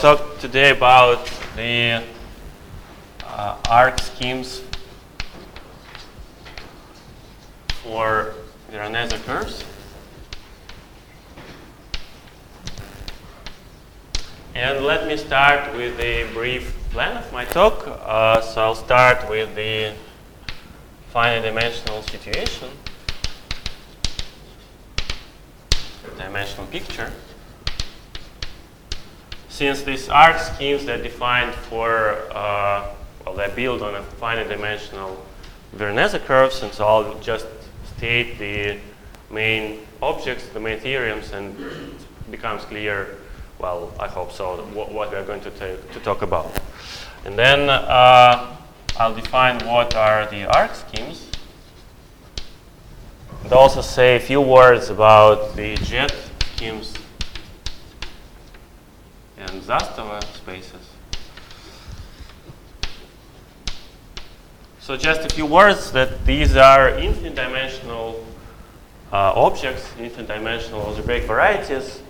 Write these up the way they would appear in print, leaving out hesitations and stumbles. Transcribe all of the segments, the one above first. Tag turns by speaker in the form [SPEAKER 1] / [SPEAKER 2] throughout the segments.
[SPEAKER 1] talk today about the arc schemes for Veronese curves. And let me start with a brief plan of my talk. So I'll start with the finite dimensional situation, dimensional picture. Since these arc schemes are defined for, they're built on a finite dimensional Veronese curves, and so I'll just state the main objects, the main theorems, and it becomes clear, well, I hope so, what we're going to talk about. And then I'll define what are the arc schemes, and also say a few words about the jet schemes and Zastava spaces. So just a few words that these are infinite dimensional objects, infinite dimensional algebraic varieties,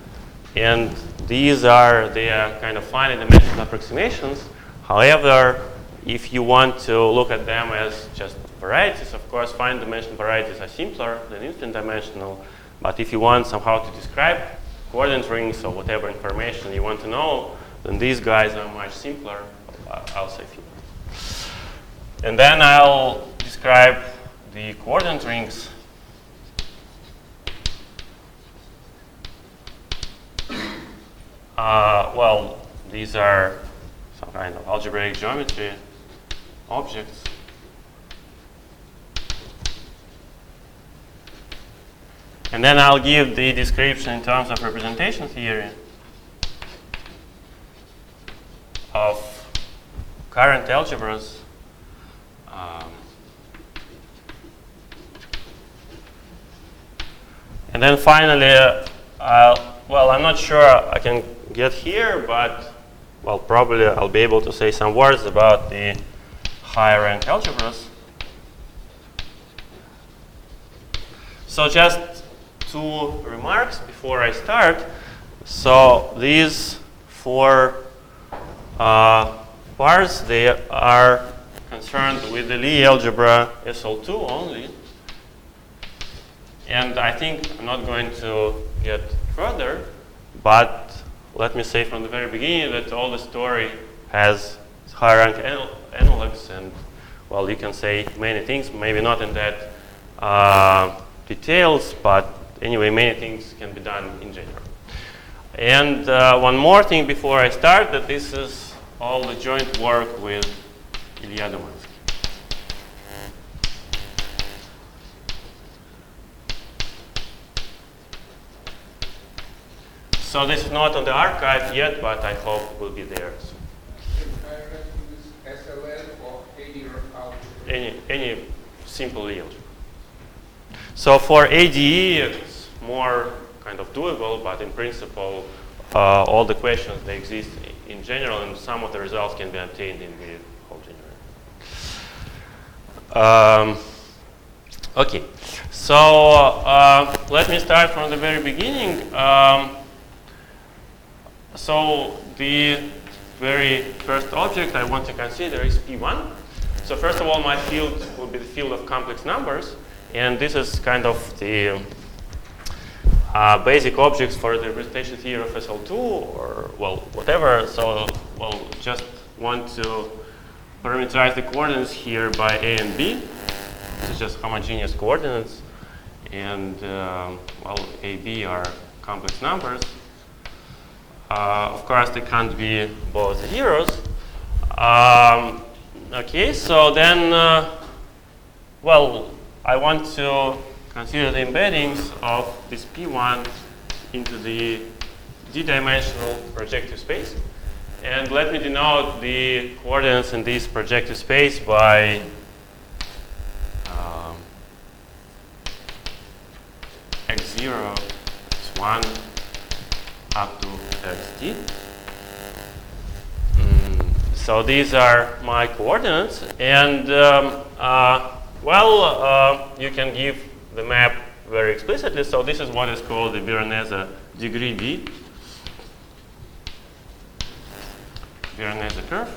[SPEAKER 1] and these are their kind of finite dimensional approximations. However, if you want to look at them as just varieties, of course, finite dimensional varieties are simpler than infinite dimensional. But if you want somehow to describe coordinate rings or whatever information you want to know, then these guys are much simpler. I'll say a few. And then I'll describe the coordinate rings. Well, these are some kind of algebraic geometry objects. And then I'll give the description in terms of representation theory of current algebras. And then finally, I'm not sure I can get here, but well, probably I'll be able to say some words about the higher rank algebras. So just two remarks before I start. So these four parts, they are concerned with the Lie algebra SL2 only. And I think I'm not going to get further, but let me say from the very beginning that all the story has higher rank analogs, and well, you can say many things, maybe not in that details, but anyway, many things can be done in general. And one more thing before I start, that this is all the joint work with Ilya Dumanski. So this is not on the archive yet, but I hope will be there soon.
[SPEAKER 2] SLL or
[SPEAKER 1] any simple Lie algebra. So for ADE, it's more kind of doable, but in principle, all the questions, they exist in general, and some of the results can be obtained in the whole general. Okay, so let me start from the very beginning. So the very first object I want to consider is P1. So first of all, my field will be the field of complex numbers. And this is kind of the basic objects for the representation theory of SL2, or, well, whatever. So, well, just want to parameterize the coordinates here by A and B. This is just homogeneous coordinates. And, well, A, B are complex numbers. Of course, they can't be both zeros. Okay, so then, well, I want to consider the embeddings of this P1 into the d-dimensional projective space. And let me denote the coordinates in this projective space by x0, x1, up to xt. So these are my coordinates, and you can give the map very explicitly. So this is what is called the Veronese degree D. Veronese curve.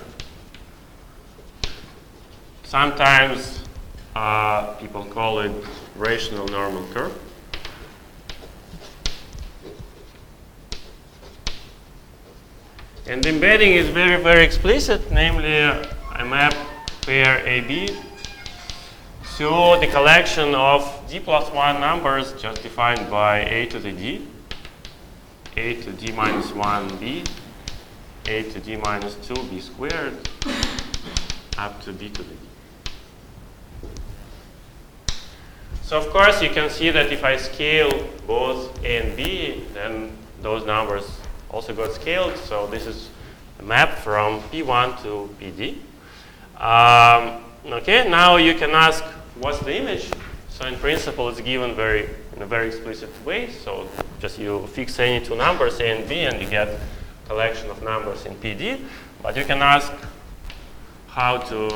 [SPEAKER 1] Sometimes people call it rational normal curve. And embedding is very, very explicit, namely I map pair AB to the collection of d plus 1 numbers just defined by a to the d, a to d minus 1b, a to d minus 2b squared, up to b to the d. So of course you can see that if I scale both a and b, then those numbers also got scaled. So this is a map from P1 to PD. Okay, now you can ask what's the image. So in principle it's given in a very explicit way. So just you fix any two numbers, a and b, and you get a collection of numbers in PD. But you can ask how to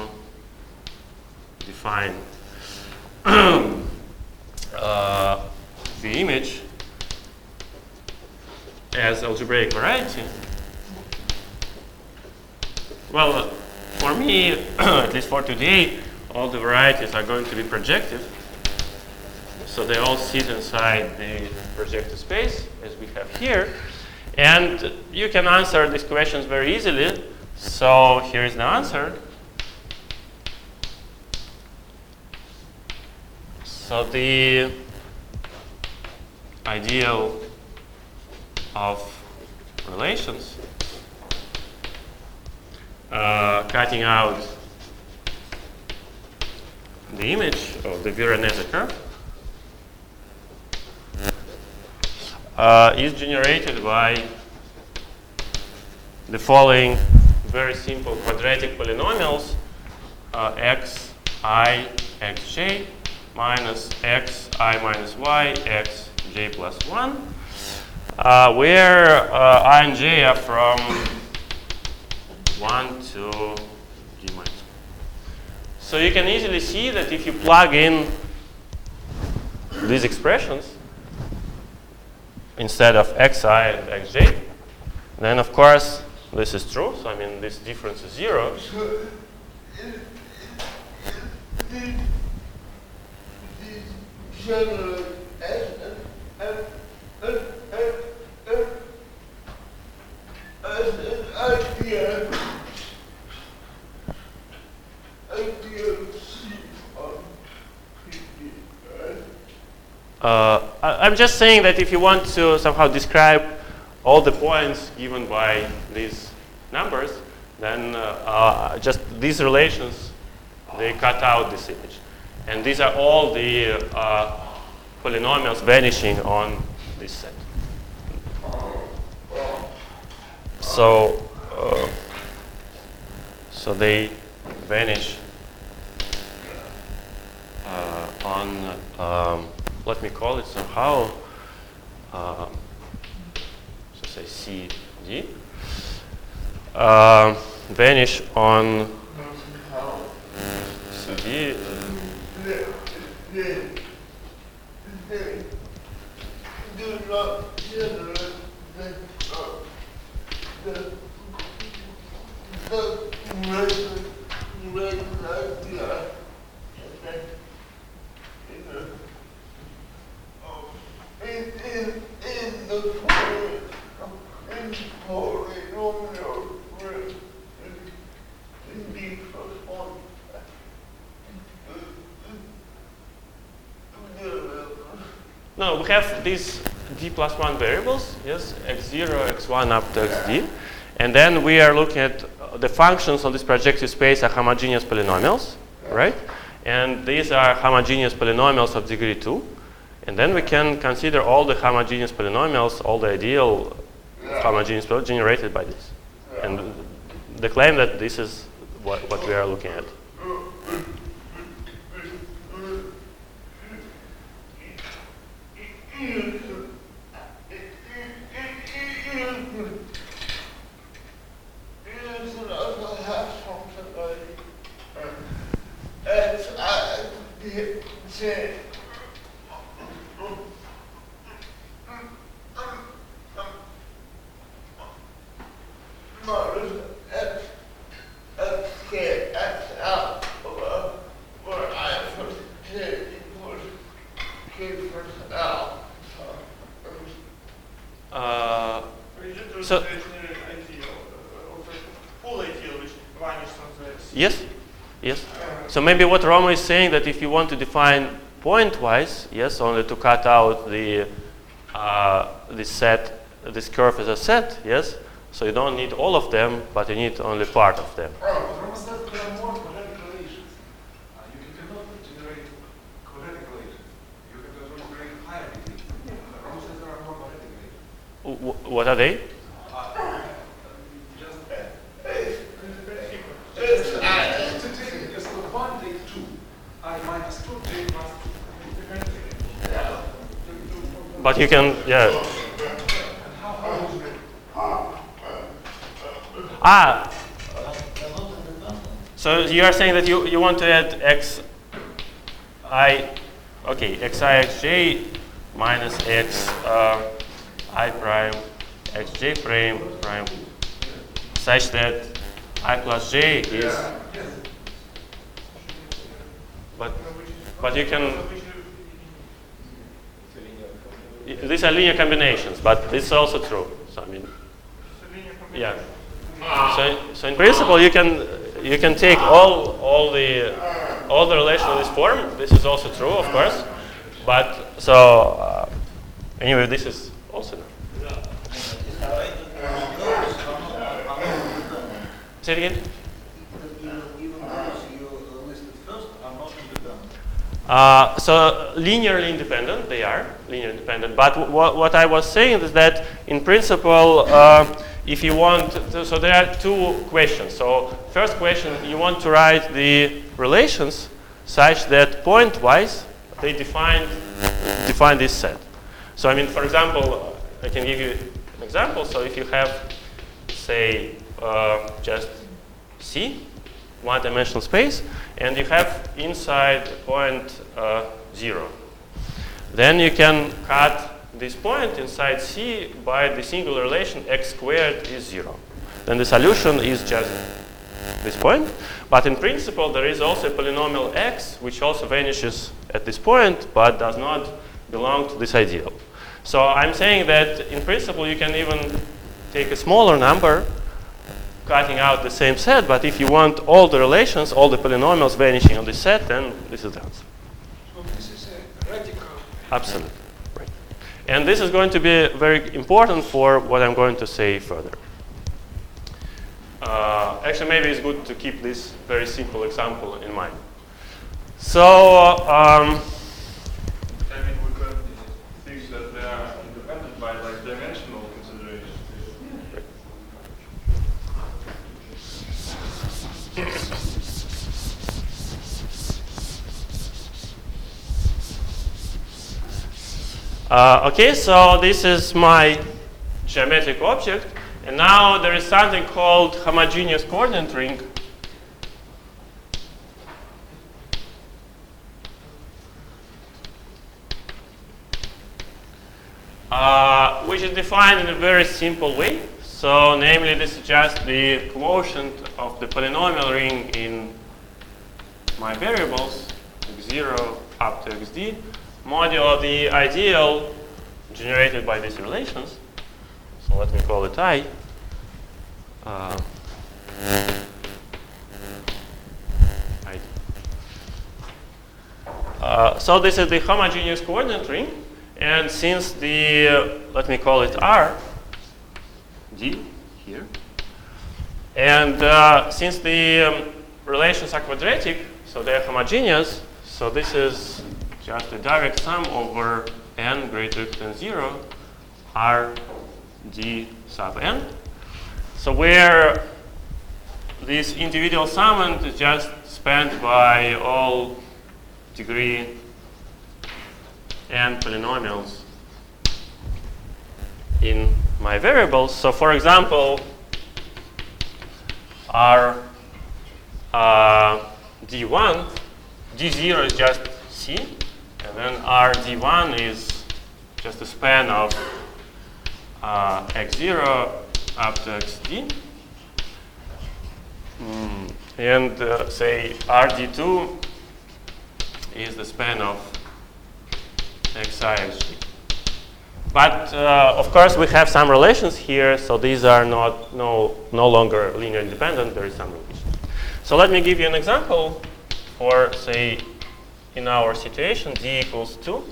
[SPEAKER 1] define the image as algebraic variety. Well, for me, at least for today, all the varieties are going to be projective. So they all sit inside the projective space, as we have here. And you can answer these questions very easily. So here is the answer. So the ideal of relations, cutting out the image of the Veronese curve, is generated by the following very simple quadratic polynomials, xi xj minus xi minus y xj plus 1, where I and j are from 1 to g minus 1. So you can easily see that if you plug in these expressions instead of xi and xj, then of course this is true. So I mean this difference is 0. I'm just saying that if you want to somehow describe all the points given by these numbers, then just these relations, they cut out this image. And these are all the polynomials vanishing on this set. So, so they vanish on, let me call it somehow, so say C, D, vanish on CD. No, we have these d plus 1 variables, yes, x0, x1 up to xd. And then we are looking at the functions on this projective space are homogeneous polynomials, right? And these are homogeneous polynomials of degree 2. And then we can consider all the homogeneous polynomials, all the ideal homogeneous polynomials generated by this. And the claim that this is what we are looking at. So yes, yes. So maybe what Roma is saying that if you want to define point-wise, yes, only to cut out the this set, this curve as a set, yes. So you don't need all of them, but you need only part of them.
[SPEAKER 3] Roma says there are more quadratic relations. You cannot generate quadratic relations. You can generate higher relations. Roma says there are more quadratic relations.
[SPEAKER 1] What are they? But you can, yeah. So you are saying that you want to add xi, okay, xj minus x I prime xj prime such that I plus j is, but you can, these are linear combinations, but this is also true. So I mean, yeah. So in principle, you can take all the relation of this form. This is also true, of course. But so anyway, this is also enough. Say it again. So linearly independent, they are linearly independent. But what I was saying is that in principle, if you want, so there are two questions. So first question, you want to write the relations such that point-wise they define this set. So I mean, for example, I can give you an example. So if you have, say, just C, one-dimensional space, and you have inside point 0. Then you can cut this point inside C by the singular relation x squared is 0. Then the solution is just this point. But in principle, there is also a polynomial x, which also vanishes at this point, but does not belong to this ideal. So I'm saying that in principle, you can even take a smaller number, cutting out the same set, but if you want all the relations, all the polynomials vanishing on this set, then this is the answer.
[SPEAKER 3] So this is a radical.
[SPEAKER 1] Absolutely. Right. And this is going to be very important for what I'm going to say further. Actually, maybe it's good to keep this very simple example in mind. So,
[SPEAKER 4] I mean, we can think that they are independent by like dimensional considerations.
[SPEAKER 1] Okay, so this is my geometric object, and now there is something called homogeneous coordinate ring. Which is defined in a very simple way. So, namely, this is just the quotient of the polynomial ring in my variables, x0 up to xd, modulo the ideal generated by these relations. So let me call it I. So this is the homogeneous coordinate ring, and since the let me call it R, D here, and since the relations are quadratic, so they are homogeneous. So this is just a direct sum over n greater than 0, R d sub n. So where this individual summand is just spanned by all degree n polynomials in my variables. So for example, R d1, d0 is just C, and then R d1 is just a span of x0 up to xd. And say RD2 is the span of xi xg. But of course we have some relations here, so these are no longer linear independent. There is some relation. So let me give you an example for, say, in our situation d equals 2.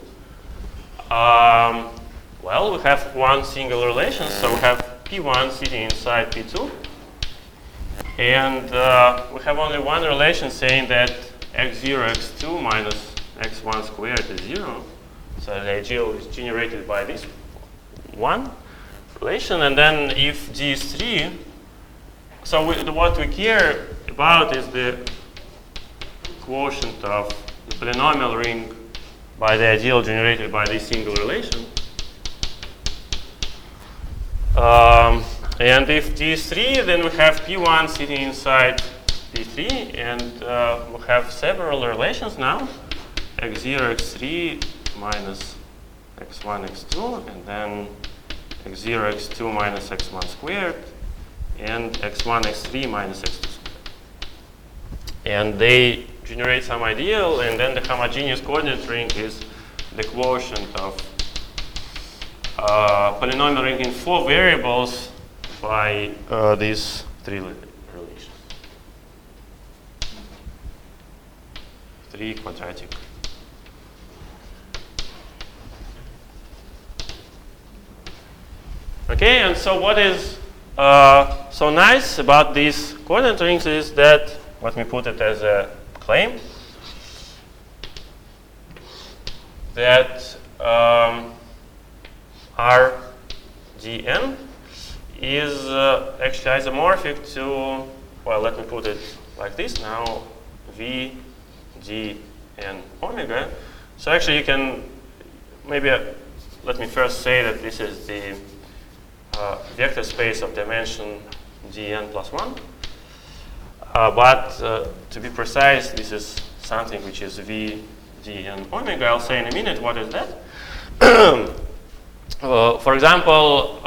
[SPEAKER 1] Well, we have one single relation, so we have P1 sitting inside P2. And we have only one relation saying that x0, x2 minus x1 squared is 0. So the ideal is generated by this one relation. And then if d is 3, so what we care about is the quotient of the polynomial ring by the ideal generated by this single relation. And if d is 3, then we have P1 sitting inside P3, and we have several relations now. x0, x3 minus x1, x2, and then x0, x2 minus x1 squared, and x1, x3 minus x2 squared. And they generate some ideal, and then the homogeneous coordinate ring is the quotient of polynomial ring in 4 variables by these 3 relations. 3 quadratic. Okay, and so what is so nice about these coordinate rings is that, let me put it as a claim, that RDN is actually isomorphic to, well, let me put it like this now, V, D, and omega. So actually you can, maybe let me first say that this is the vector space of dimension Dn plus 1. But to be precise, this is something which is V, D, and omega. I'll say in a minute what is that. For example,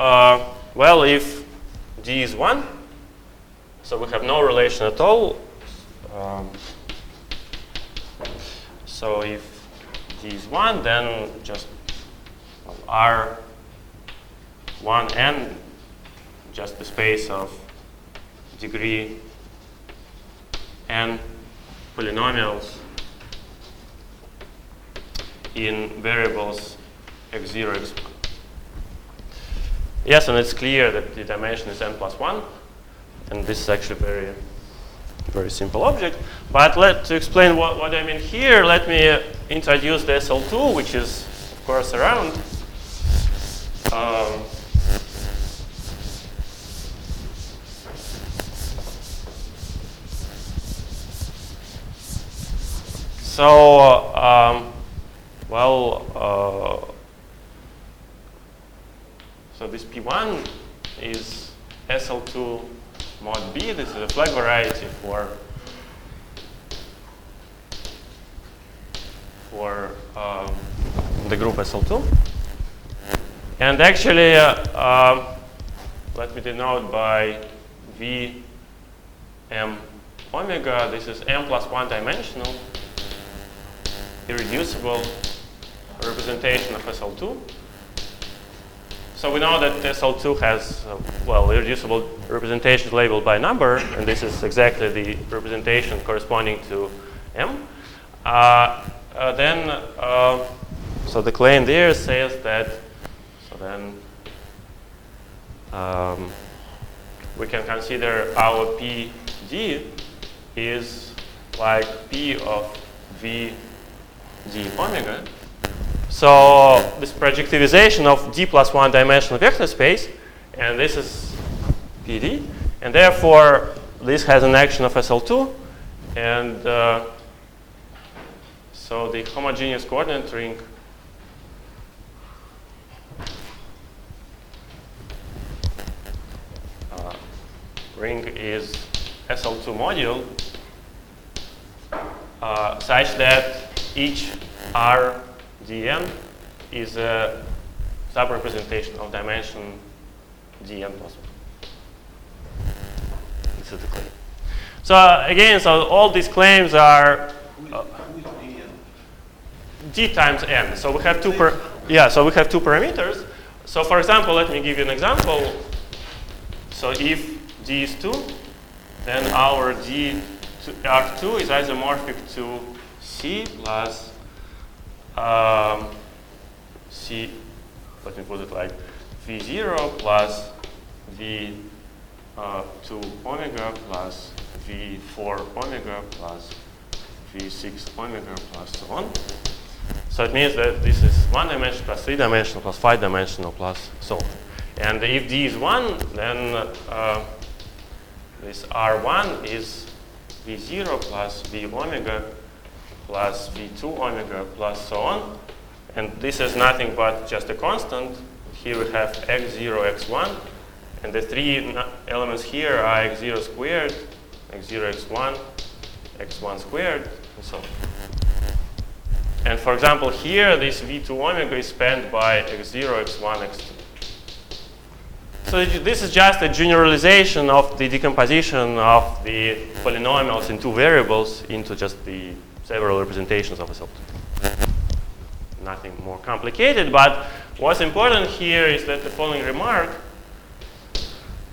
[SPEAKER 1] well, if D is 1, so we have no relation at all. So if D is 1, then just R1n, just the space of degree n polynomials in variables x0, x1. Yes, and it's clear that the dimension is n plus 1, and this is actually very, very simple object. But to explain what I mean here, let me introduce the SL2, which is, of course, around. So this P1 is SL2 mod B. This is a flag variety for the group SL2. And actually, let me denote by V m omega. This is m plus 1 dimensional, irreducible representation of SL2. So we know that SL2 has, well, irreducible representation labeled by number, and this is exactly the representation corresponding to M. So the claim there says that, so then we can consider our PD is like P of V d omega. So this projectivization of d plus 1 dimensional vector space, and this is PD, and therefore this has an action of SL2, and so the homogeneous coordinate ring is SL2 module such that each RDN is a subrepresentation of dimension Dn plus 1. This is the claim. So again, so all these claims are d times n. So we have two parameters. So for example, let me give you an example. So if d is 2, then our d arc2 is isomorphic to c plus c, let me put it like v0 plus v2 omega plus v4 omega plus v6 omega plus so on. So it means that this is 1 dimensional plus 3 dimensional plus 5 dimensional plus so on. And if d is 1, then this R1 is v0 plus v omega plus v2 omega plus so on. And this is nothing but just a constant. Here we have x0, x1. And the three elements here are x0 squared, x0, x1, x1 squared, and so on. And for example, here this v2 omega is spanned by x0, x1, x2. So this is just a generalization of the decomposition of the polynomials in two variables into just the several representations of SL2. Nothing more complicated, but what's important here is that the following remark,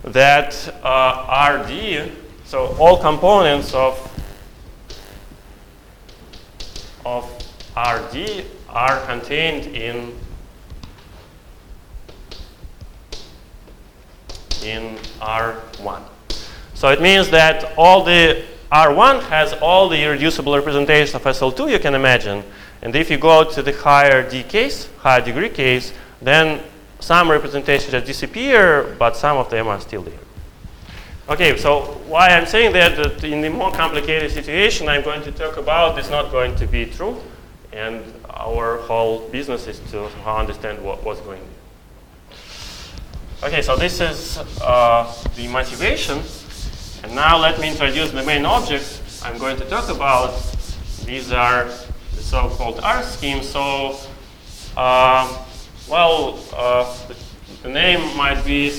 [SPEAKER 1] that RD, so all components of RD are contained in R1. So it means that all the R1 has all the irreducible representations of SL2 you can imagine. And if you go to the higher D case, higher degree case, then some representations just disappear, but some of them are still there. Okay, so why I'm saying that in the more complicated situation I'm going to talk about is not going to be true. And our whole business is to understand what's going on. Okay, so this is the motivation. And now let me introduce the main objects I'm going to talk about. These are the so-called R schemes. So, the name might be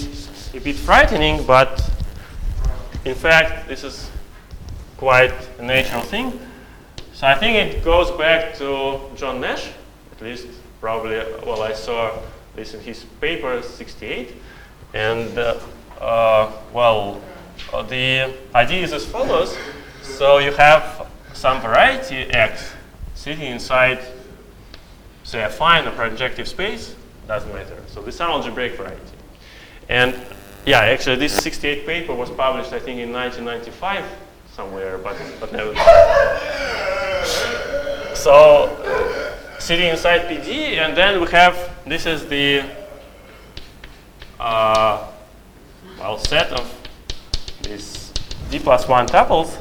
[SPEAKER 1] a bit frightening, but in fact, this is quite a natural thing. So I think it goes back to John Nash, at least probably, well, I saw this in his paper, 68. And, the idea is as follows. So you have some variety x sitting inside, say, a fine or projective space, doesn't matter. So this is an algebraic variety. And yeah, actually this 68 paper was published, I think, in 1995 somewhere, but never. So sitting inside PD, and then we have, this is the set of these d plus 1 tuples.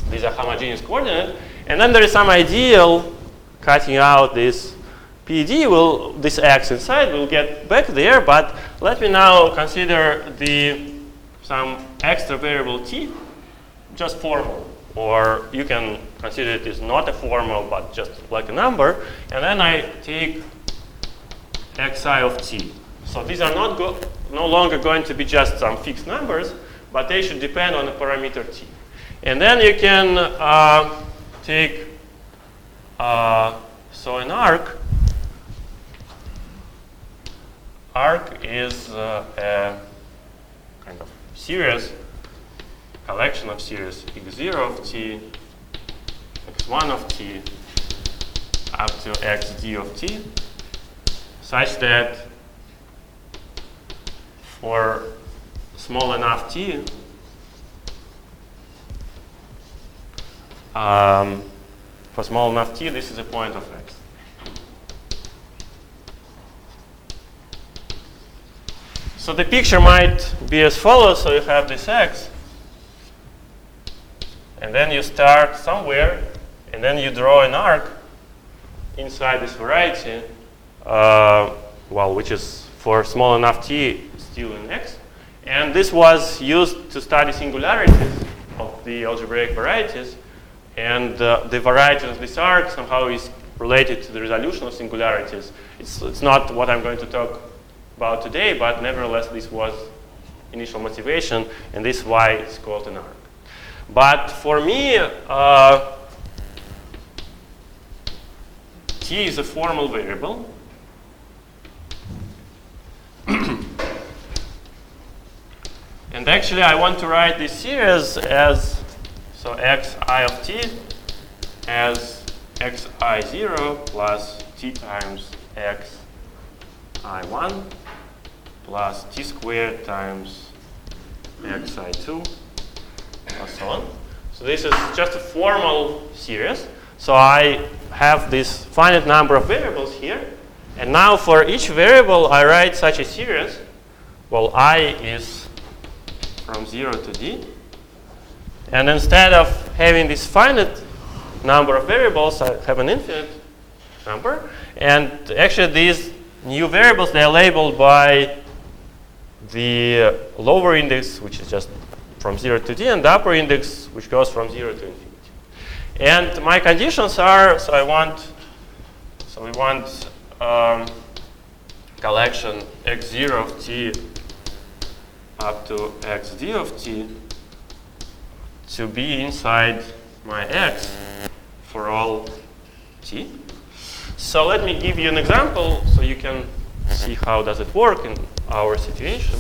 [SPEAKER 1] These are homogeneous coordinates. And then there is some ideal cutting out this PD, this x inside will get back there, but let me now consider some extra variable t, just formal. Or you can consider it as not a formal, but just like a number. And then I take xi of t. So these are no longer going to be just some fixed numbers, but they should depend on the parameter t. And then you can take, so an arc is a kind of series, collection of series x0 of t, x1 of t, up to xd of t, such that for small enough t, this is a point of x. So the picture might be as follows. So you have this x, and then you start somewhere, and then you draw an arc inside this variety, which is for small enough t still in x. And this was used to study singularities of the algebraic varieties. And the variety of this arc somehow is related to the resolution of singularities. It's not what I'm going to talk about today, but nevertheless, this was initial motivation, and this is why it's called an arc. But for me, t is a formal variable. And actually, I want to write this series as, so xi of t as xi0 plus t times xi1 plus t squared times xi2 plus so on. So this is just a formal series. So I have this finite number of variables here. And now for each variable, I write such a series. Well, I is from 0 to d. And instead of having this finite number of variables, I have an infinite number. And actually, these new variables, they are labeled by the lower index, which is just from 0 to d, and the upper index, which goes from 0 to infinity. And my conditions are, so we want collection x0 of t up to xd of t to be inside my x for all t. So let me give you an example so you can see how does it work in our situation.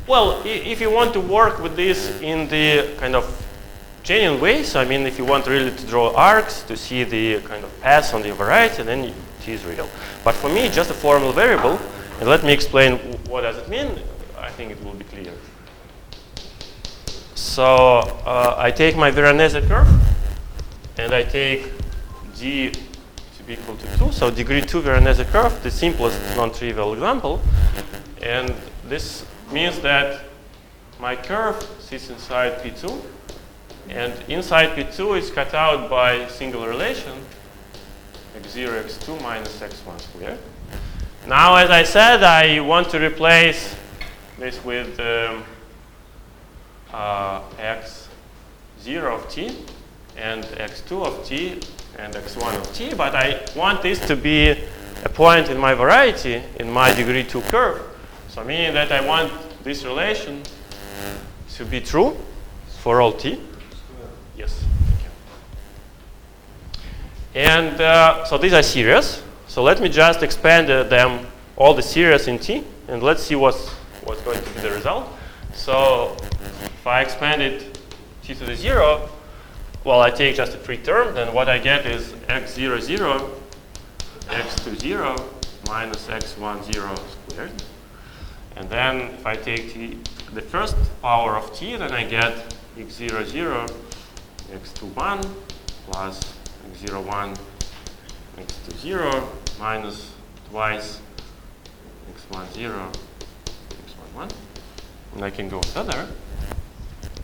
[SPEAKER 1] Well, if you want to work with this in the kind of genuine way, so I mean, if you want really to draw arcs to see the kind of paths on the variety, then t is real. But for me, just a formal variable, and let me explain what does it mean. I think it will be clear. So I take my Veronese curve, and I take d to be equal to 2. So degree 2 Veronese curve, the simplest non-trivial example, and this means that my curve sits inside P2, and inside P2 is cut out by a single relation, x0, x2 minus x1 squared. Now, as I said, I want to replace this with x0 of t and x2 of t and x1 of t, but I want this to be a point in my variety, in my degree 2 curve. So meaning that I want this relation to be true for all t. Yes, thank you. And so these are series. So let me just expand them, all the series in t, and let's see what's going to be the result. So if I expand it t to the 0, well, I take just a free term, then what I get is x0, 0, x2, 0, minus x1, 0 squared. And then if I take t, the first power of t, then I get x0, 0, x2, 1, plus x0, 1, x2, 0, minus twice x1, 0, x1, 1. And I can go further.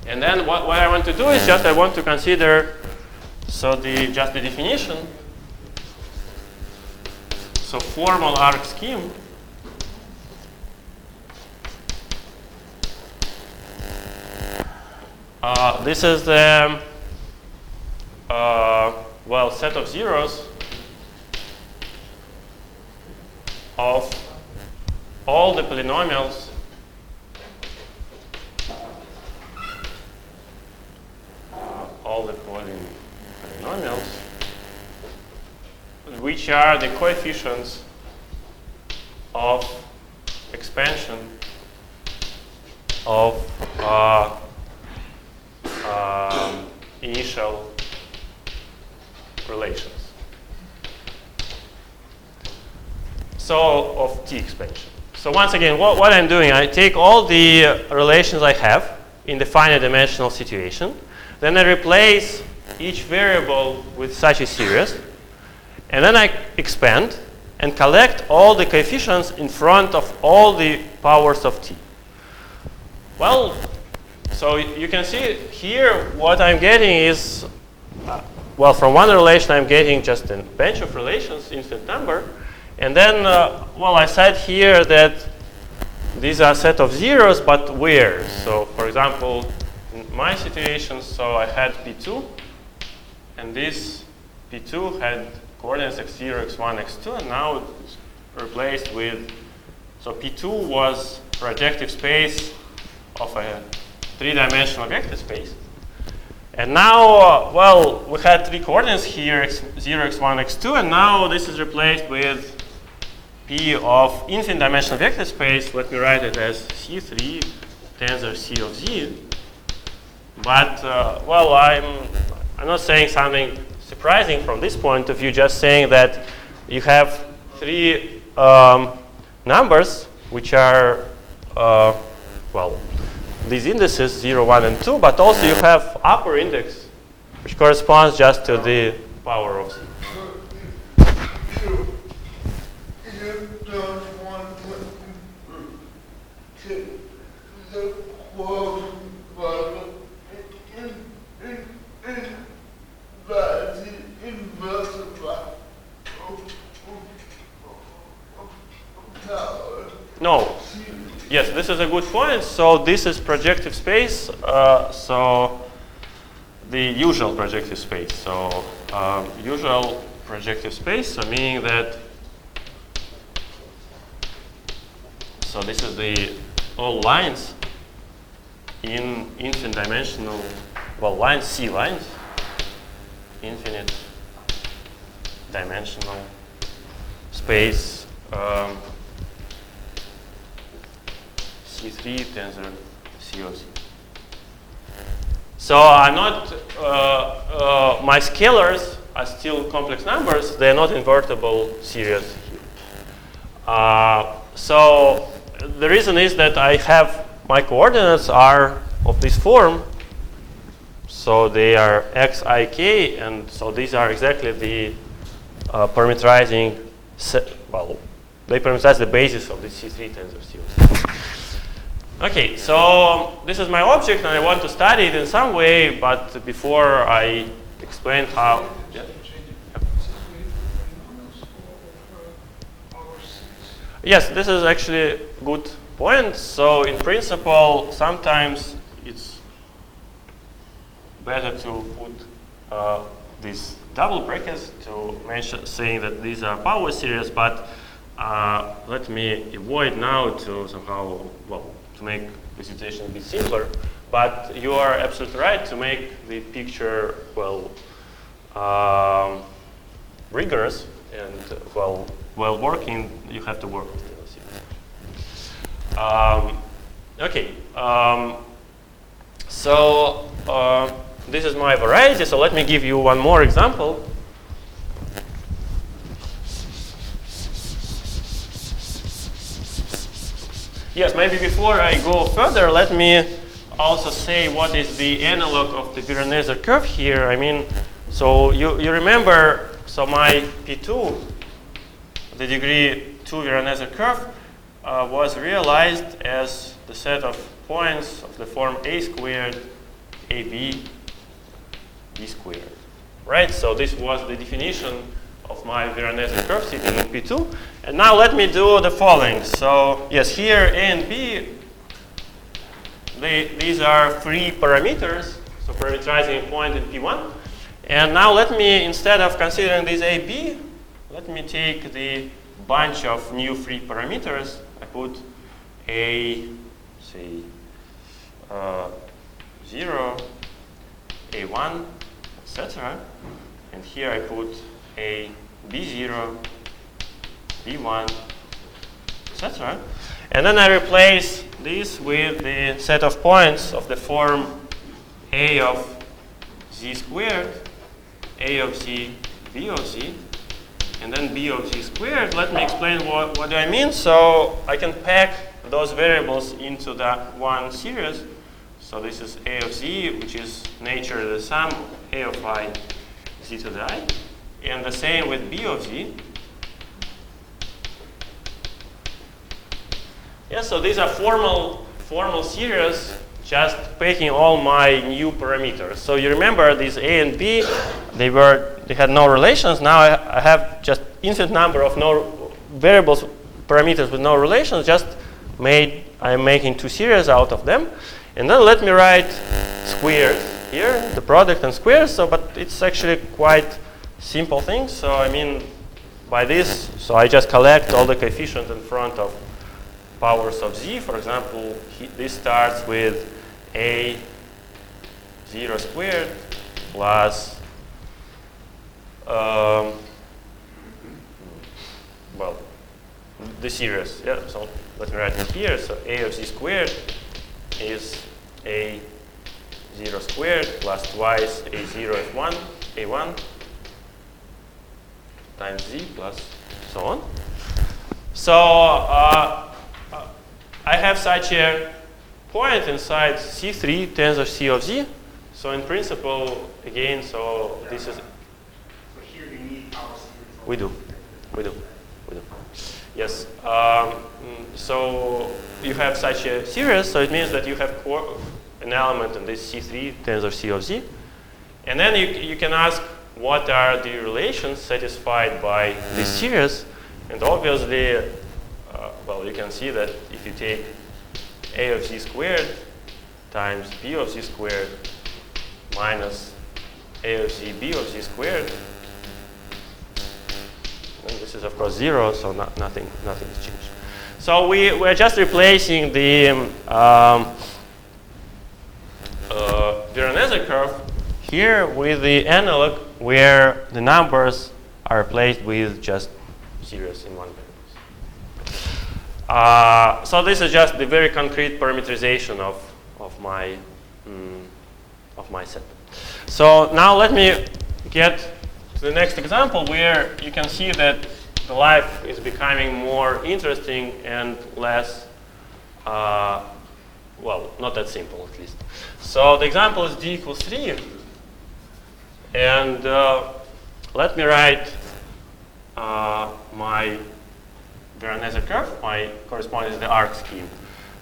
[SPEAKER 1] And then what I want to do is just I want to consider, so just the definition. So formal arc scheme. This is the well, set of zeros of all the polynomials which are the coefficients of expansion of initial relations. So of T expansion. So once again, what I'm doing, I take all the relations I have in the finite dimensional situation, then I replace each variable with such a series, and then I expand and collect all the coefficients in front of all the powers of T. Well, so you can see here what I'm getting is, well, from one relation I'm getting just a bunch of relations, infinite number. And then, well, I said here that these are a set of zeros, but where? So, for example, in my situation, so I had P2, and this P2 had coordinates x0, x1, x2, and now it's replaced with, so P2 was projective space of a three-dimensional vector space. And now, well, we had three coordinates here, x0, x1, x2, and now this is replaced with P of infinite dimensional vector space. Let me write it as C3 tensor C of Z. But, well, I'm not saying something surprising from this point of view, just saying that you have three numbers which are, well, these indices 0, 1, and 2, but also you have upper index which corresponds just to the power of Z.
[SPEAKER 2] You don't want to take the quote but the inverse of power.
[SPEAKER 1] No. Yes, this is a good point. So this is projective space. So the usual projective space. So usual projective space, so meaning that, so this is the all lines in infinite dimensional, well, lines, C lines, infinite dimensional space C3 tensor C of Z. So I'm not, my scalars are still complex numbers. They're not invertible series here. So the reason is that I have, my coordinates are of this form. So they are x, I, k, and so these are exactly the parameterizing, well, they parameterize the basis of the C3 tensor C of Z. Okay, so this is my object, and I want to study it in some way, but before I explain how. Yeah. Yes, this is actually a good point. So in principle, sometimes it's better to put these double brackets to mention, saying that these are power series, but let me avoid now to somehow, well, to make the situation a bit simpler. But you are absolutely right to make the picture, well, rigorous, and well, while working, you have to work with it. Okay, so this is my variety, so let me give you one more example. Yes, maybe before I go further, let me also say what is the analog of the Veronese curve here. I mean, so you remember, so my P2, the degree 2 Veronese curve, was realized as the set of points of the form a squared, ab, b squared. Right? So this was the definition of my Veronese curve sitting in P2. And now let me do the following. So yes, here A and B, these are free parameters, so parameterizing a point in P1. And now let me, instead of considering these A, B, let me take the bunch of new free parameters. I put A, say, 0, A1, etc. And here I put A, B0, B1, etc. And then I replace this with the set of points of the form A of Z squared, A of Z, B of Z, and then B of Z squared. Let me explain what do I mean. So I can pack those variables into that one series. So this is A of Z, which is nature the sum A of I, Z to the I. And the same with B of Z. Yeah, so these are formal series, just picking all my new parameters. So you remember these A and B, they had no relations. Now I have just infinite number of no variables, parameters with no relations. I'm making two series out of them. And then let me write squares here, the product and squares. So, but it's actually quite simple thing. So I mean, by this, so I just collect all the coefficients in front of powers of z. For example, this starts with a 0 squared plus well, the series. Yeah. So let me write it here. So a of z squared is a 0 squared plus twice a0 f1 a1 times z plus so on. So I have such a point inside C3 tensor C of z. So in principle, again, so this is.
[SPEAKER 3] So here you need our series.
[SPEAKER 1] We do. Yes. So you have such a series, so it means that you have an element in this C3 tensor C of z. And then you can ask what are the relations satisfied by this series. And obviously, well, you can see that if you take a of z squared times b of z squared minus a of z b of z squared, and this is of course 0, so nothing is changed. So we're just replacing the Veronese curve here with the analog where the numbers are replaced with just zeros in one variable. So this is just the very concrete parameterization of my set. So now let me get to the next example where you can see that the life is becoming more interesting and less, well, not that simple at least. So the example is d equals 3. And let me write my Veronese curve, my corresponding to the arc scheme.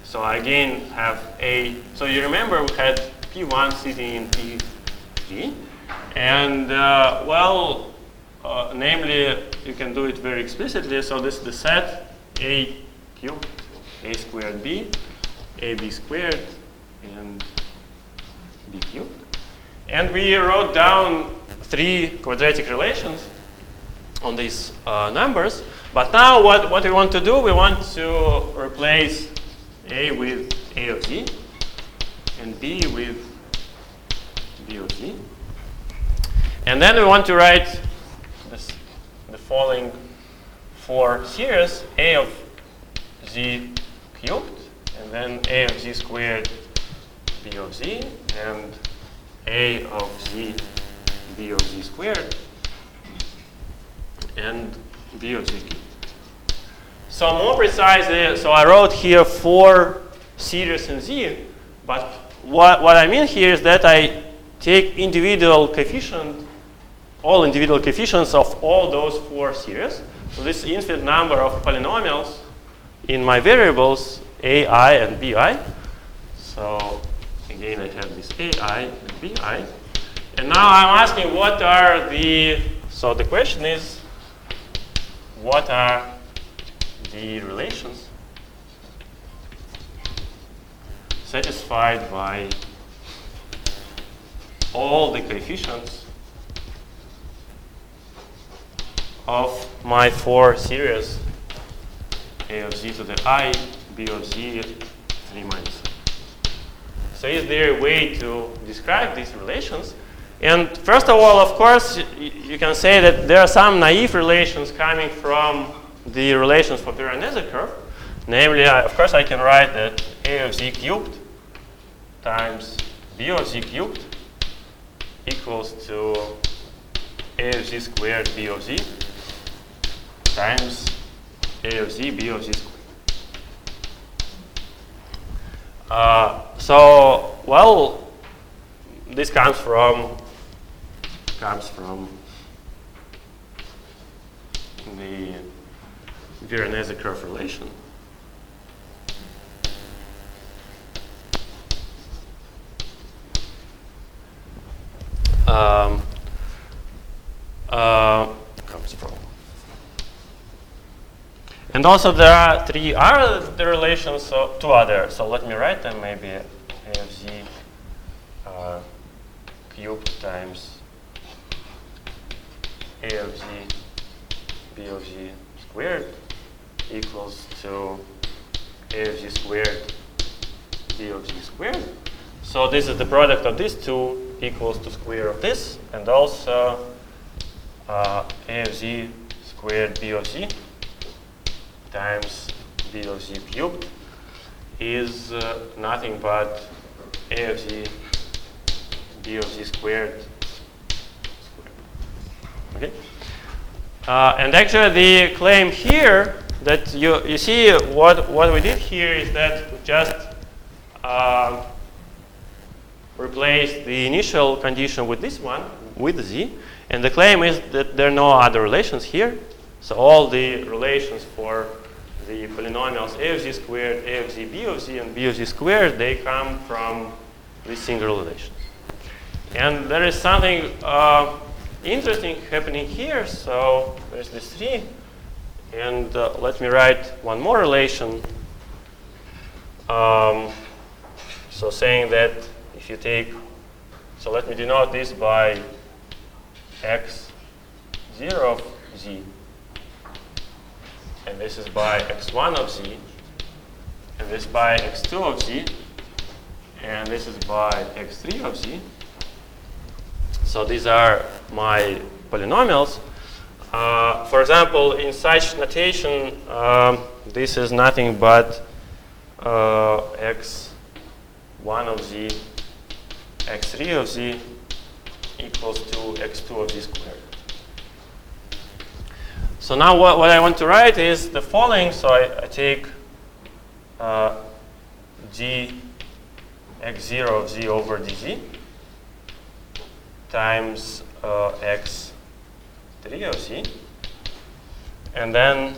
[SPEAKER 1] So I again have a, so you remember we had P1 sitting in P3. And well, namely, you can do it very explicitly. So this is the set A cubed, A squared B, AB squared, and B cubed. And we wrote down 3 quadratic relations on these numbers. But now what we want to do, we want to replace A with A of z and B with B of z. And then we want to write the following 4 series, A of z cubed, and then A of z squared, B of z, and A of z, B of z squared, and B of z cubed. So more precisely, so I wrote here 4 series in z, but what I mean here is that I take individual coefficient, all individual coefficients of all those 4 series. So this infinite number of polynomials in my variables ai and bi. So again, I have this ai and bi. And now I'm asking what are the, so the question is, what are the relations satisfied by all the coefficients of my 4 series, A of z to the I, B of z, 3 minus. So is there a way to describe these relations? And first of all, of course, you can say that there are some naive relations coming from the relations for Veronese curve. Namely, of course, I can write that A of z cubed times B of z cubed equals to A of z squared B of z times A of z B of z squared. So, well, this comes from the Veronese curve relation. Comes from. And also there are 3 other relations, so 2 other. So let me write them maybe A of z cubed times a of z b of z squared equals to a of z squared b of z squared. So this is the product of these two equals to square of this, and also a of z squared b of z times b of z cubed is nothing but a of z b of z squared. Okay. And actually the claim here that you see what we did here is that we just replaced the initial condition with this one, with z, and the claim is that there are no other relations here. So all the relations for the polynomials a of z squared, a of z, b of z, and b of z squared, they come from these single relations. And there is something interesting happening here. So there's this 3. And let me write one more relation. So saying that if you take, so let me denote this by x0 of z, and this is by x1 of z, and this by x2 of z, and this is by x3 of z. So these are my polynomials. For example, in such notation, this is nothing but x1 of z, x3 of z equals to x2 of z squared. So now what I want to write is the following. So I take d x0 of z over dz times x3 of z, and then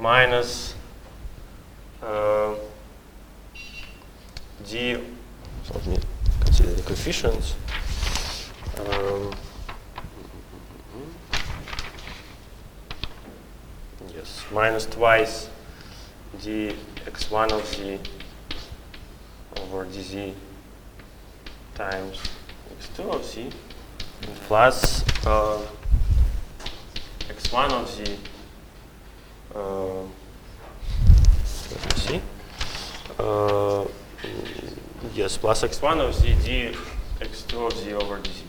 [SPEAKER 1] minus d, so let me consider the coefficients. Yes, minus twice d x1 of z over dz times x2 of z, and plus x1 of z, let me see, yes, plus x1 of z d x2 of z over dz.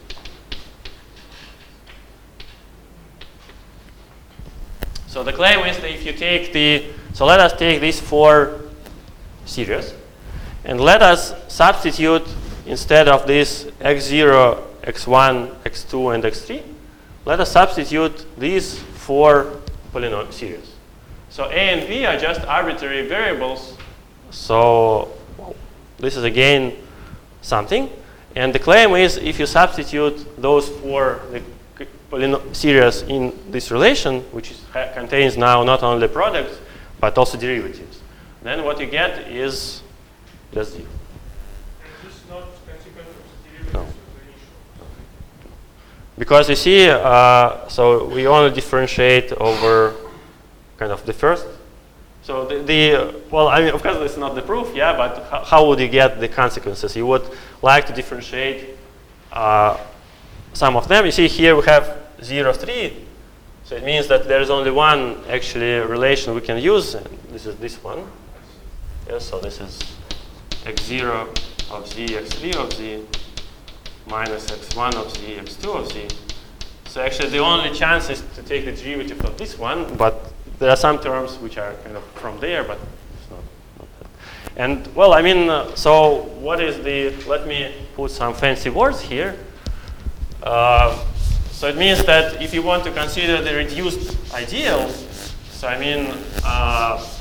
[SPEAKER 1] So the claim is that if you take the, so let us take these 4 series, and let us substitute instead of this x0, x1, x2, and x3, let us substitute these 4 polynomial series. So a and b are just arbitrary variables. So this is again something. And the claim is if you substitute those 4 series in this relation, which contains now not only products, but also derivatives, then what you get is just 0.
[SPEAKER 5] And this is not consequent of the derivatives
[SPEAKER 1] No.
[SPEAKER 5] of the initial.
[SPEAKER 1] Because you see, so we only differentiate over kind of the first. So well, I mean, of course, it's not the proof, yeah, but how would you get the consequences? You would like to differentiate some of them. You see here we have 0, 3. So it means that there's only one actually relation we can use, and this is this one. Yes, so this is x0 of z, x3 of z, minus x1 of z, x2 of z. So actually the only chance is to take the derivative of this one, but there are some terms which are kind of from there, but it's not that. And well, I mean, so what is the, let me put some fancy words here. So it means that if you want to consider the reduced ideal, so I mean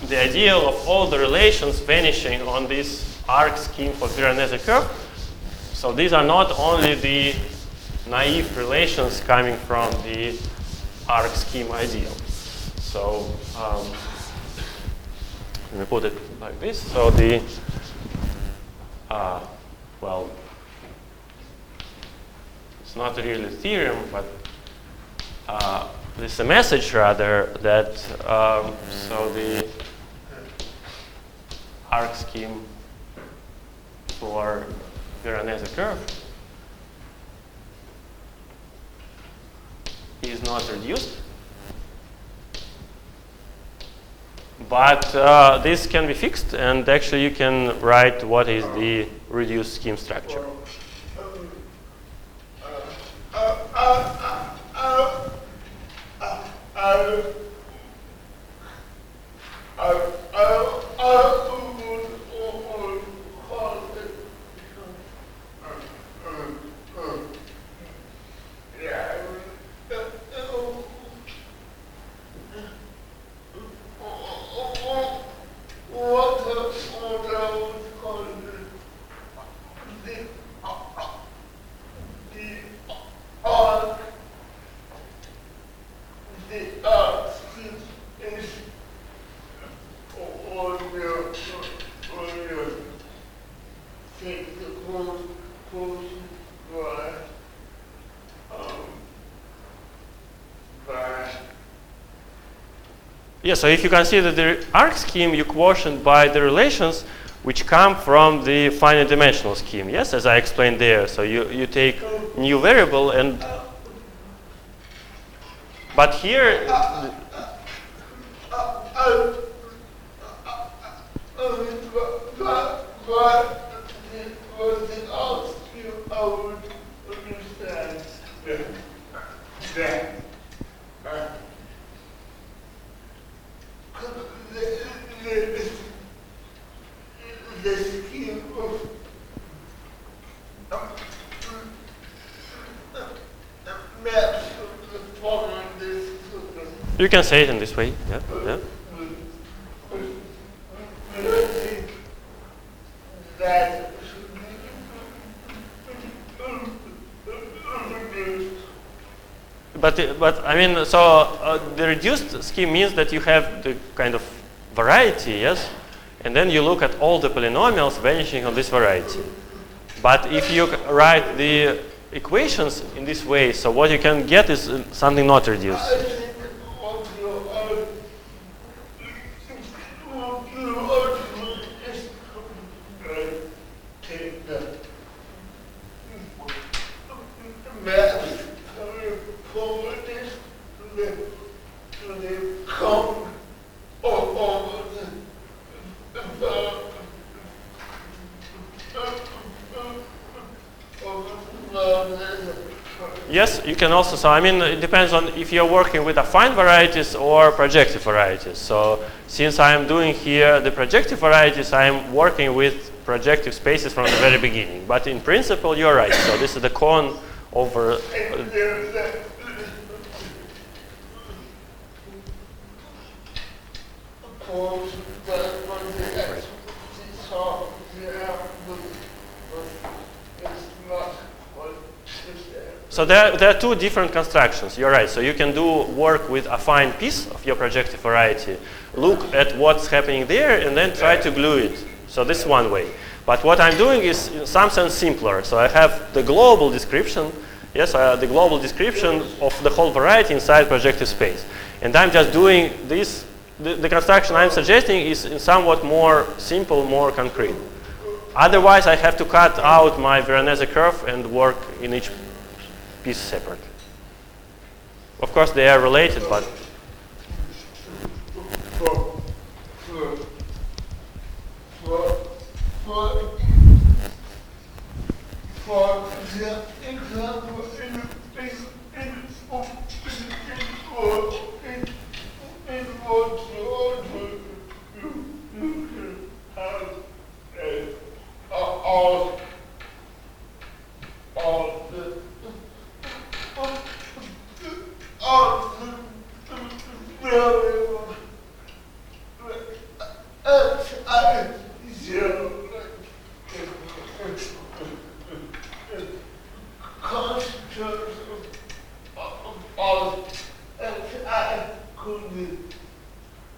[SPEAKER 1] the ideal of all the relations vanishing on this arc scheme for Veronese curve. So these are not only the naive relations coming from the arc scheme ideal. So let me put it like this. So the, well, it's not really a theorem, but this is a message rather that, so the arc scheme for Veronese curve is not reduced. But this can be fixed, and actually you can write what is the reduced scheme structure. Yeah, so if you consider the arc scheme, you quotient by the relations which come from the finite dimensional scheme, yes, as I explained there. So you take new variable and, but here, you can say it in this way, yeah, yeah. But I mean, so the reduced scheme means that you have the kind of variety, yes, and then you look at all the polynomials vanishing on this variety. But if you write the equations in this way, so what you can get is something not reduced. Yes, you can also, so I mean, it depends on if you're working with affine varieties or projective varieties. So since I'm doing here the projective varieties, I'm working with projective spaces from the very beginning. But in principle, you're right. So this is the cone over. So there are two different constructions. You're right. So you can do work with a fine piece of your projective variety, look at what's happening there, and then try to glue it. So this is one way. But what I'm doing is in some sense simpler. So I have the global description, yes, the global description of the whole variety inside projective space. And I'm just doing this. The construction I'm suggesting is somewhat more simple, more concrete. Otherwise, I have to cut out my Veronese curve and work in each piece separate. Of course, they are related, but
[SPEAKER 2] for example, in what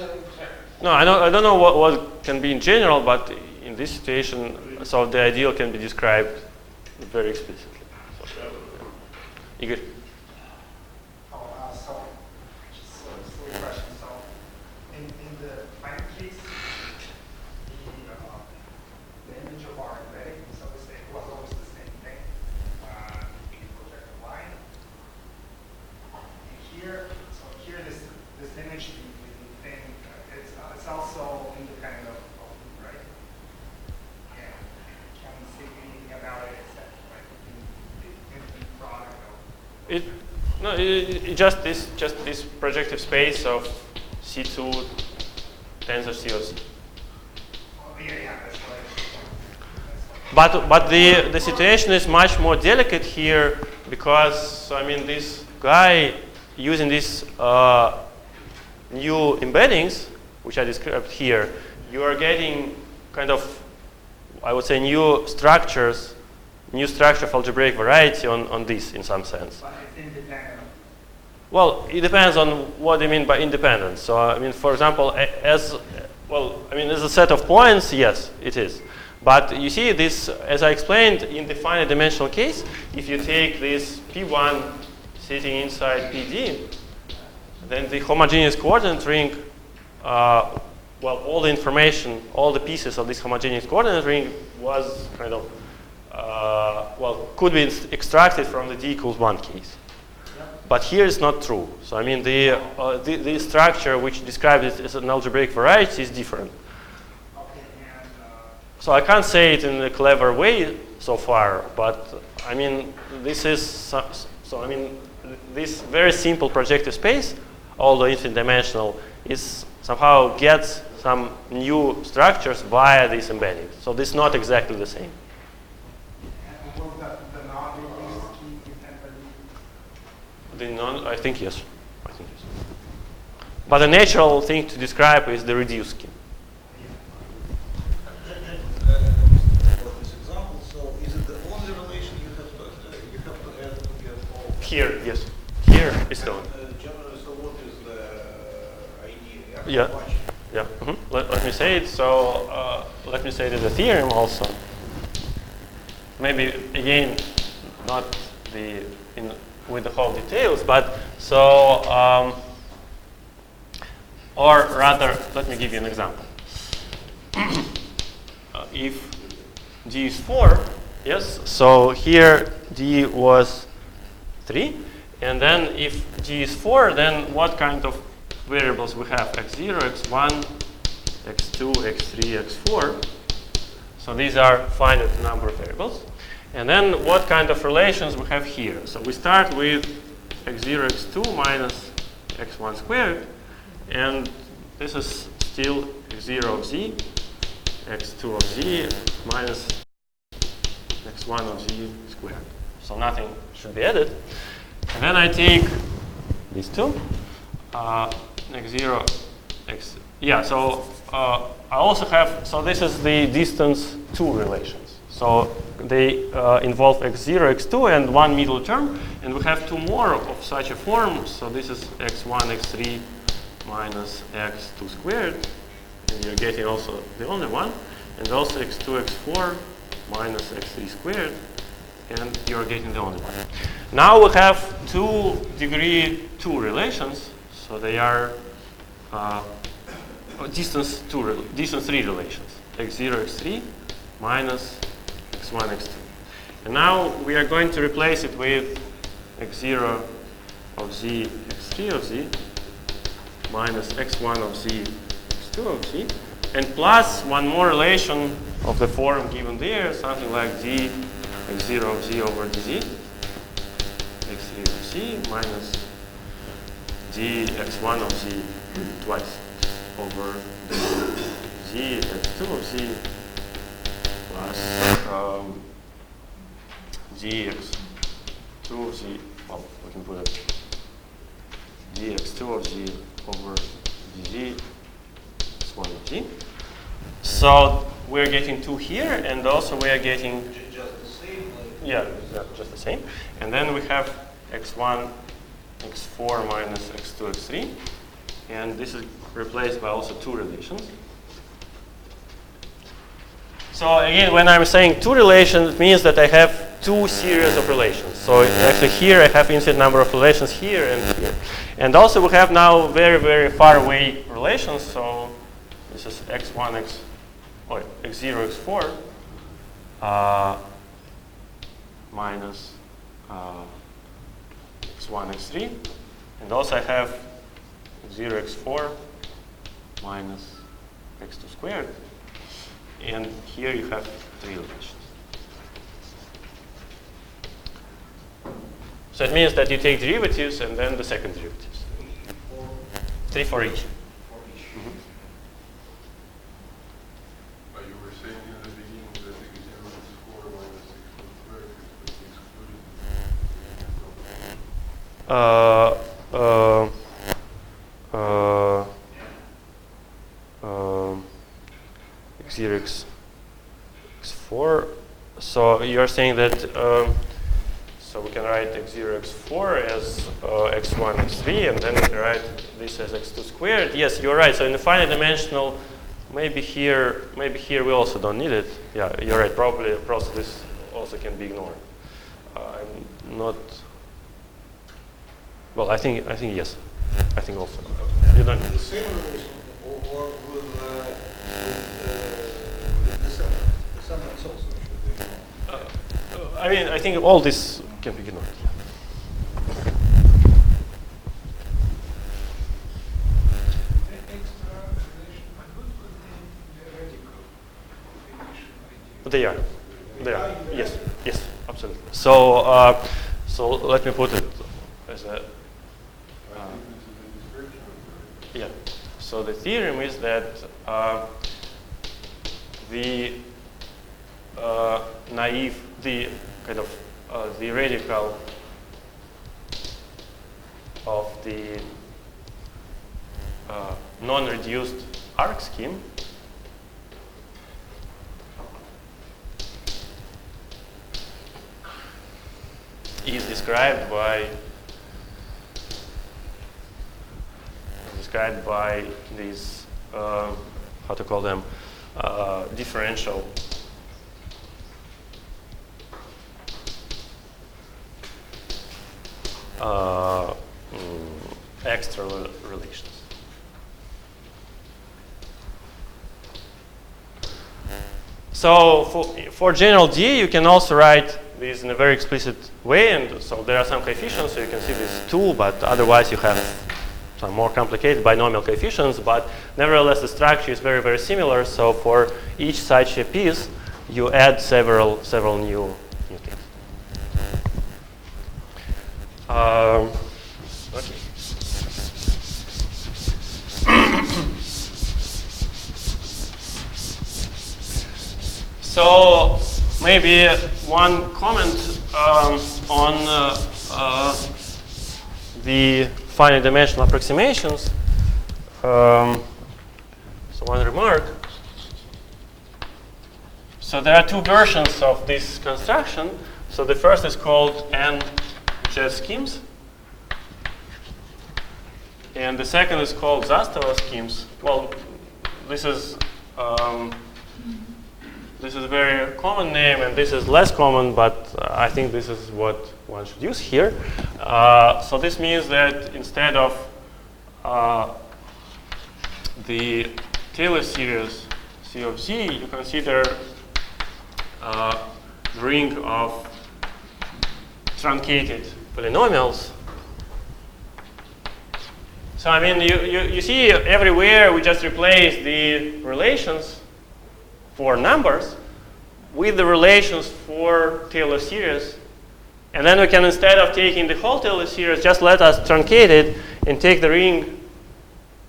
[SPEAKER 2] you can have
[SPEAKER 1] no, I don't know what can be in general, but in this situation, so the ideal can be described very explicitly. So, Igor?
[SPEAKER 3] Just a silly question. So, in the finite case, the image of our embedding is always the same thing. In the projective line,
[SPEAKER 1] It just this projective space of C2 tensor C of Z. But the situation is much more delicate here because I mean this guy using these new embeddings, which I described here, you are getting kind of, I would say, new structure of algebraic variety on this in some sense.
[SPEAKER 6] But it's independent.
[SPEAKER 1] Well, it depends on what you mean by independent. So I mean, for example, as a set of points, yes, it is. But you see this, as I explained, in the finite dimensional case, if you take this P1 sitting inside PD, then the homogeneous coordinate ring, all the information, all the pieces of this homogeneous coordinate ring was kind of, could be extracted from the D equals 1 case. But here it's not true. So I mean, the structure which describes it as an algebraic variety is different. So I can't say it in a clever way so far, but I mean, this is so I mean, this very simple projective space, although infinite dimensional, is somehow gets some new structures via these embeddings. So this is not exactly the same. I think yes. But the natural thing to describe is the reduced scheme.
[SPEAKER 7] For this example, so is it the only relation you have to add to get all?
[SPEAKER 1] Here, yes. Here is the one.
[SPEAKER 7] Generally, so what is the idea?
[SPEAKER 1] Yeah. Yeah. Mm-hmm. Let me say it. So let me say it as a theorem also. Maybe again, not with the whole details, but so, or rather, let me give you an example. If D is 4, yes, so here D was 3, and then if D is 4, then what kind of variables we have? x0, x1, x2, x3, x4. So these are finite number of variables. And then what kind of relations we have here? So we start with x0, x2 minus x1 squared. And this is still x0 of z, x2 of z minus x1 of z squared. So nothing should be added. And then I take these two, x0, x. Yeah, so I also have, so this is the distance 2 relations. So they involve x0, x2, and one middle term. And we have two more of such a form. So this is x1, x3 minus x2 squared. And you're getting also the only one. And also x2, x4 minus x3 squared. And you're getting the only one. Now we have 2 degree 2 relations. So they are distance 3 relations. x0, x3 minus x1, x2. And now we are going to replace it with x0 of z, x3 of z, minus x1 of z, x2 of z, and plus one more relation of the form given there, something like d x0 of z over dz, x3 of z, minus d x1 of z twice over z, x2 of z, plus dx2 of z, well, we can put it dx2 of z over dz x1 of z. So we're getting 2 here, and also we are getting
[SPEAKER 7] Just the same?
[SPEAKER 1] yeah, just the same. And then we have x1, x4 minus x2, x3. And this is replaced by also 2 relations. So again, when I'm saying 2 relations, it means that I have 2 series of relations. So actually here I have infinite number of relations here and here. And also we have now very, very far away relations. So this is x1, x0, x4 minus x1, x3. And also I have x0, x4 minus x2 squared. And here you have 3 relations. So it means that you take derivatives and then the second derivatives. 3 for each.
[SPEAKER 4] But you were saying in the beginning that x0 is 4 minus x1 squared is
[SPEAKER 1] excluded. x0 x4. So you're saying that so we can write x0 x4 as x1 x3, and then we can write this as x2 squared. Yes, you're right. So in the finite dimensional, maybe here we also don't need it. Yeah, you're right. Probably this also can be ignored. I'm not. Well, I think yes. I think also. You don't.
[SPEAKER 7] The same relation or with the sum. The sum also should be.
[SPEAKER 1] I mean, I think all this can be ignored. They are. Yes, yes, absolutely. So, so let me put it as a. Yeah. So the theorem is that the naive, the kind of the radical of the non-reduced arc scheme is described by these how to call them differential extra relations. So for general D, you can also write this in a very explicit way, and so there are some coefficients, so you can see this 2, but otherwise you have some more complicated binomial coefficients, but nevertheless the structure is very, very similar. So for each such a piece, you add several new things. Okay. So maybe one comment on the finite dimensional approximations. So one remark. So there are two versions of this construction. So the first is called NZ schemes. And the second is called Zastava schemes. Well, this is a very common name, and this is less common, but I think this is what one should use here. So this means that instead of the Taylor series C of Z, you consider the ring of truncated polynomials. So I mean, you see everywhere we just replace the relations for numbers with the relations for Taylor series. And then we can, instead of taking the whole Taylor series, just let us truncate it and take the ring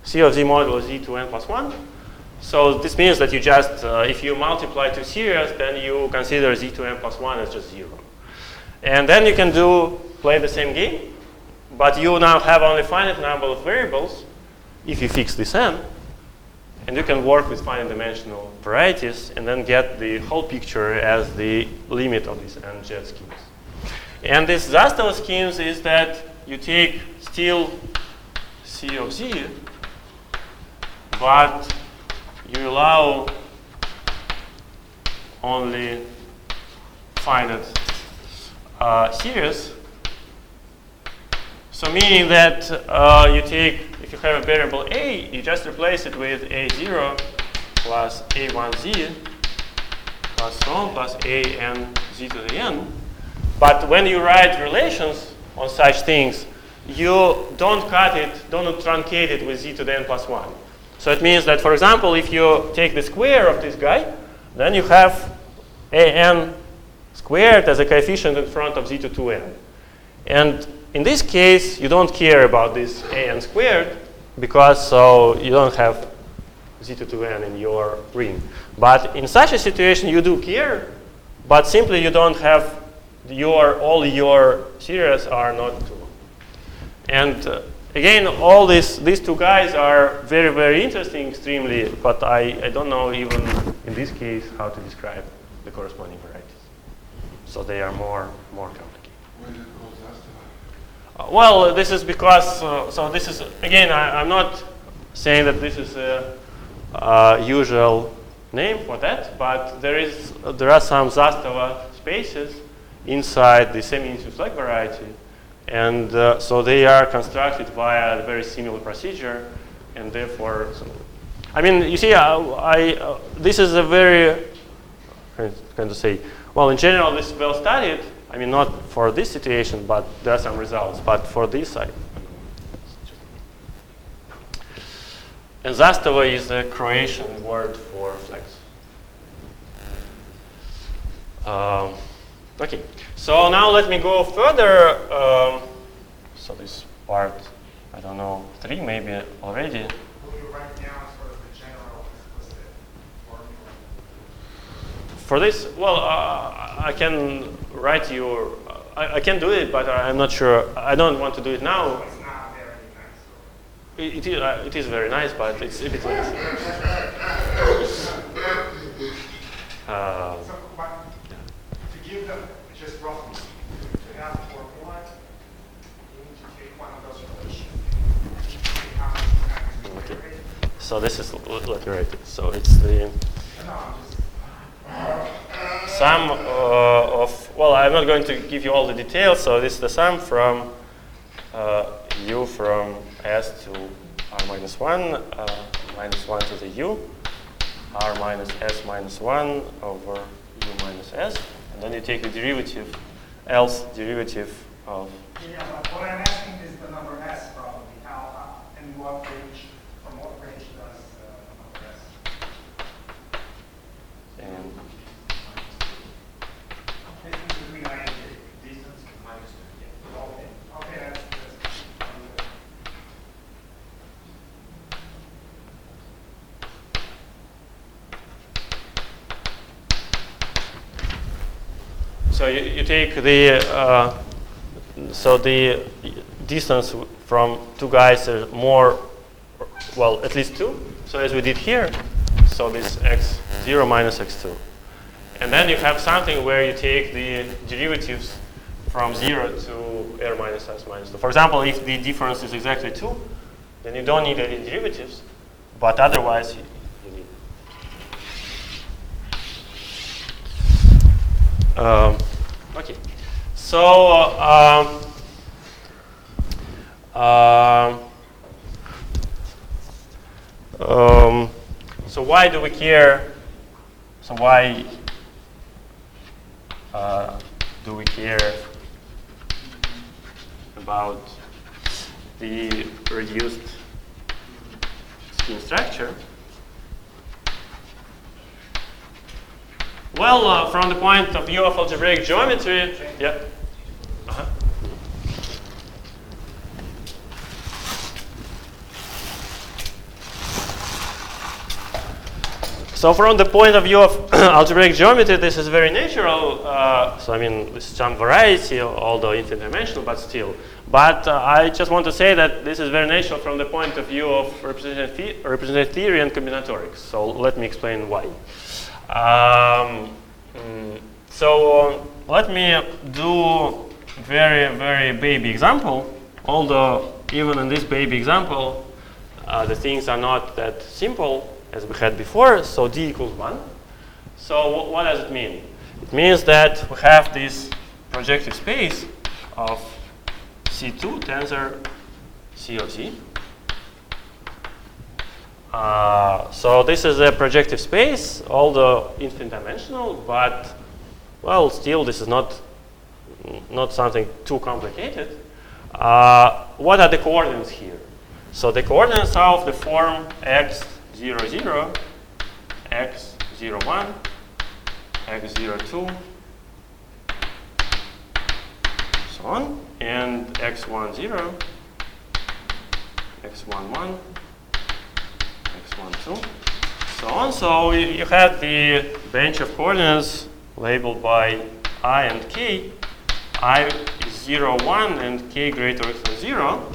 [SPEAKER 1] C of Z modulo Z to n plus 1. So this means that you just, if you multiply two series, then you consider Z to n plus 1 as just 0. And then you can play the same game, but you now have only finite number of variables if you fix this n. And you can work with finite dimensional varieties and then get the whole picture as the limit of these NZ schemes. And this Zastava schemes is that you take still C of Z, but you allow only finite series. So meaning that you take, if you have a variable a, you just replace it with a0 plus a1z plus so on plus a n z to the n. But when you write relations on such things, you don't cut it, don't truncate it with z to the n plus 1. So it means that, for example, if you take the square of this guy, then you have an squared as a coefficient in front of z to 2n. And in this case, you don't care about this an squared because so you don't have zeta to n in your ring. But in such a situation, you do care, but simply you don't have all your series are not 2. And again, all these two guys are very, very interesting, extremely, but I don't know even in this case how to describe the corresponding varieties. So they are more complicated.
[SPEAKER 3] Why is it called Zastava?
[SPEAKER 1] Well, this is because, so this is, again, I'm not saying that this is a usual name for that, but there are some Zastava spaces inside the semi-infinite flag variety, and so they are constructed via a very similar procedure, and therefore, I mean, you see, this is a very, kind of say, well, in general, this is well studied. I mean, not for this situation, but there are some results. But for this side, and Zastava is a Croatian word for flex. Okay, so now let me go further. So this part, I don't know, 3 maybe already.
[SPEAKER 5] Will you write down sort of the general explicit formula?
[SPEAKER 1] For this, well, I can write you. I can do it, but I'm not sure. I don't want to do it now.
[SPEAKER 5] It's not very nice.
[SPEAKER 1] It is very nice, but it's a bit late.
[SPEAKER 5] So, but to give them just roughly, to have a formula, you need to take one of those relations, see how much times you
[SPEAKER 1] Okay.
[SPEAKER 5] iterate.
[SPEAKER 1] So this is, let me write it. So it's the
[SPEAKER 5] No, I'm just
[SPEAKER 1] sum of, well, I'm not going to give you all the details. So this is the sum from u from s to r minus 1, minus 1 to the u, r minus s minus 1 over u minus s. And then you take the derivative, else derivative of.
[SPEAKER 5] yeah, but what I'm asking is the number s probably. How and what range, from what range does the number s?
[SPEAKER 1] And
[SPEAKER 5] Distance between I and j. Distance minus 2. Yeah. Okay, that's
[SPEAKER 1] so you take the, so the distance from two guys are more, well, at least 2. So as we did here, so this x0 minus x2. And then you have something where you take the derivatives from 0 to r minus s minus 2. For example, if the difference is exactly 2, then you don't need any derivatives, but otherwise you need. Okay, so so why do we care? So why do we care about the reduced scheme structure? Well, from the point of view of algebraic geometry, yeah. So from the point of view of algebraic geometry, this is very natural. So I mean, this is some variety, although infinite dimensional, but still. But I just want to say that this is very natural from the point of view of representative theory and combinatorics. So let me explain why. So let me do very, very baby example. Although even in this baby example, the things are not that simple as we had before. So d equals 1. So what does it mean? It means that we have this projective space of C2 tensor C of C. So this is a projective space, although infinite dimensional, but well, still this is not something too complicated. What are the coordinates here? So the coordinates are of the form x0, 0, x0, 1, x0, 2, so on, and x1, 0, x1, 1, x1, 2, so on. So you have the bench of coordinates labeled by I and k. I is 0, 1, and k greater than 0.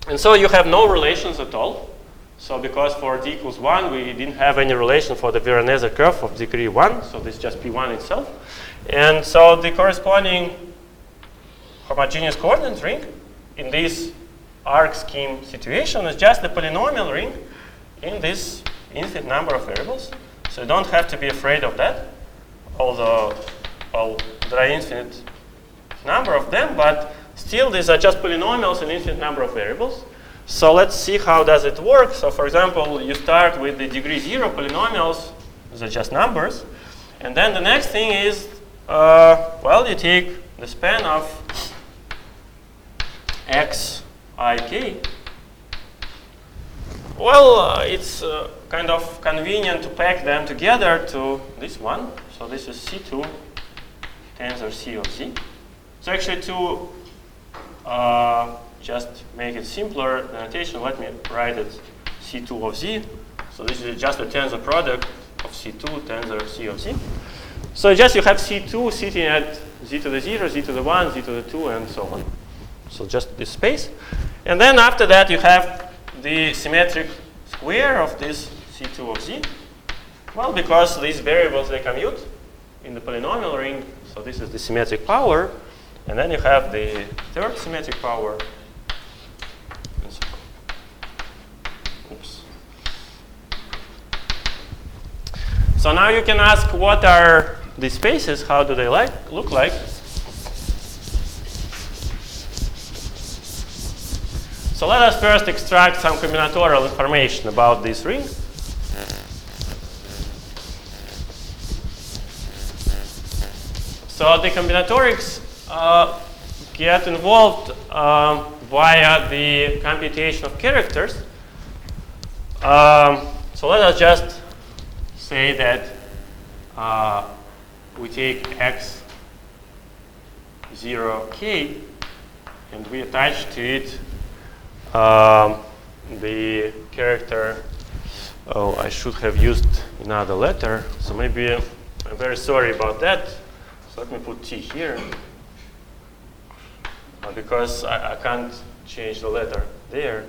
[SPEAKER 1] And so you have no relations at all. So because for d equals 1, we didn't have any relation for the Veronese curve of degree 1. So this is just P1 itself. And so the corresponding homogeneous coordinate ring in this arc scheme situation is just the polynomial ring in this infinite number of variables. So you don't have to be afraid of that, although there are infinite number of them, but still these are just polynomials in infinite number of variables. So let's see how does it work. So for example, you start with the degree 0 polynomials. These are just numbers. And then the next thing is, well, you take the span of x, I, k. Well, it's kind of convenient to pack them together to this one. So this is C2 tensor C of z. So actually to just make it simpler, the notation, let me write it C2 of z. So this is just a tensor product of C2 tensor C of z. So just you have C2 sitting at z to the 0, z to the 1, z to the 2, and so on. So just this space. And then after that you have the symmetric square of this C2 of z. Well, because these variables, they commute in the polynomial ring. So this is the symmetric power. And then you have the third symmetric power. And so on. Oops. So now you can ask, what are these spaces? How do they look like? So let us first extract some combinatorial information about this ring. So the combinatorics get involved via the computation of characters. So let us just say that we take x 0 k and we attach to it the character. Oh, I should have used another letter. So maybe I'm very sorry about that. So let me put T here. Because I can't change the letter there.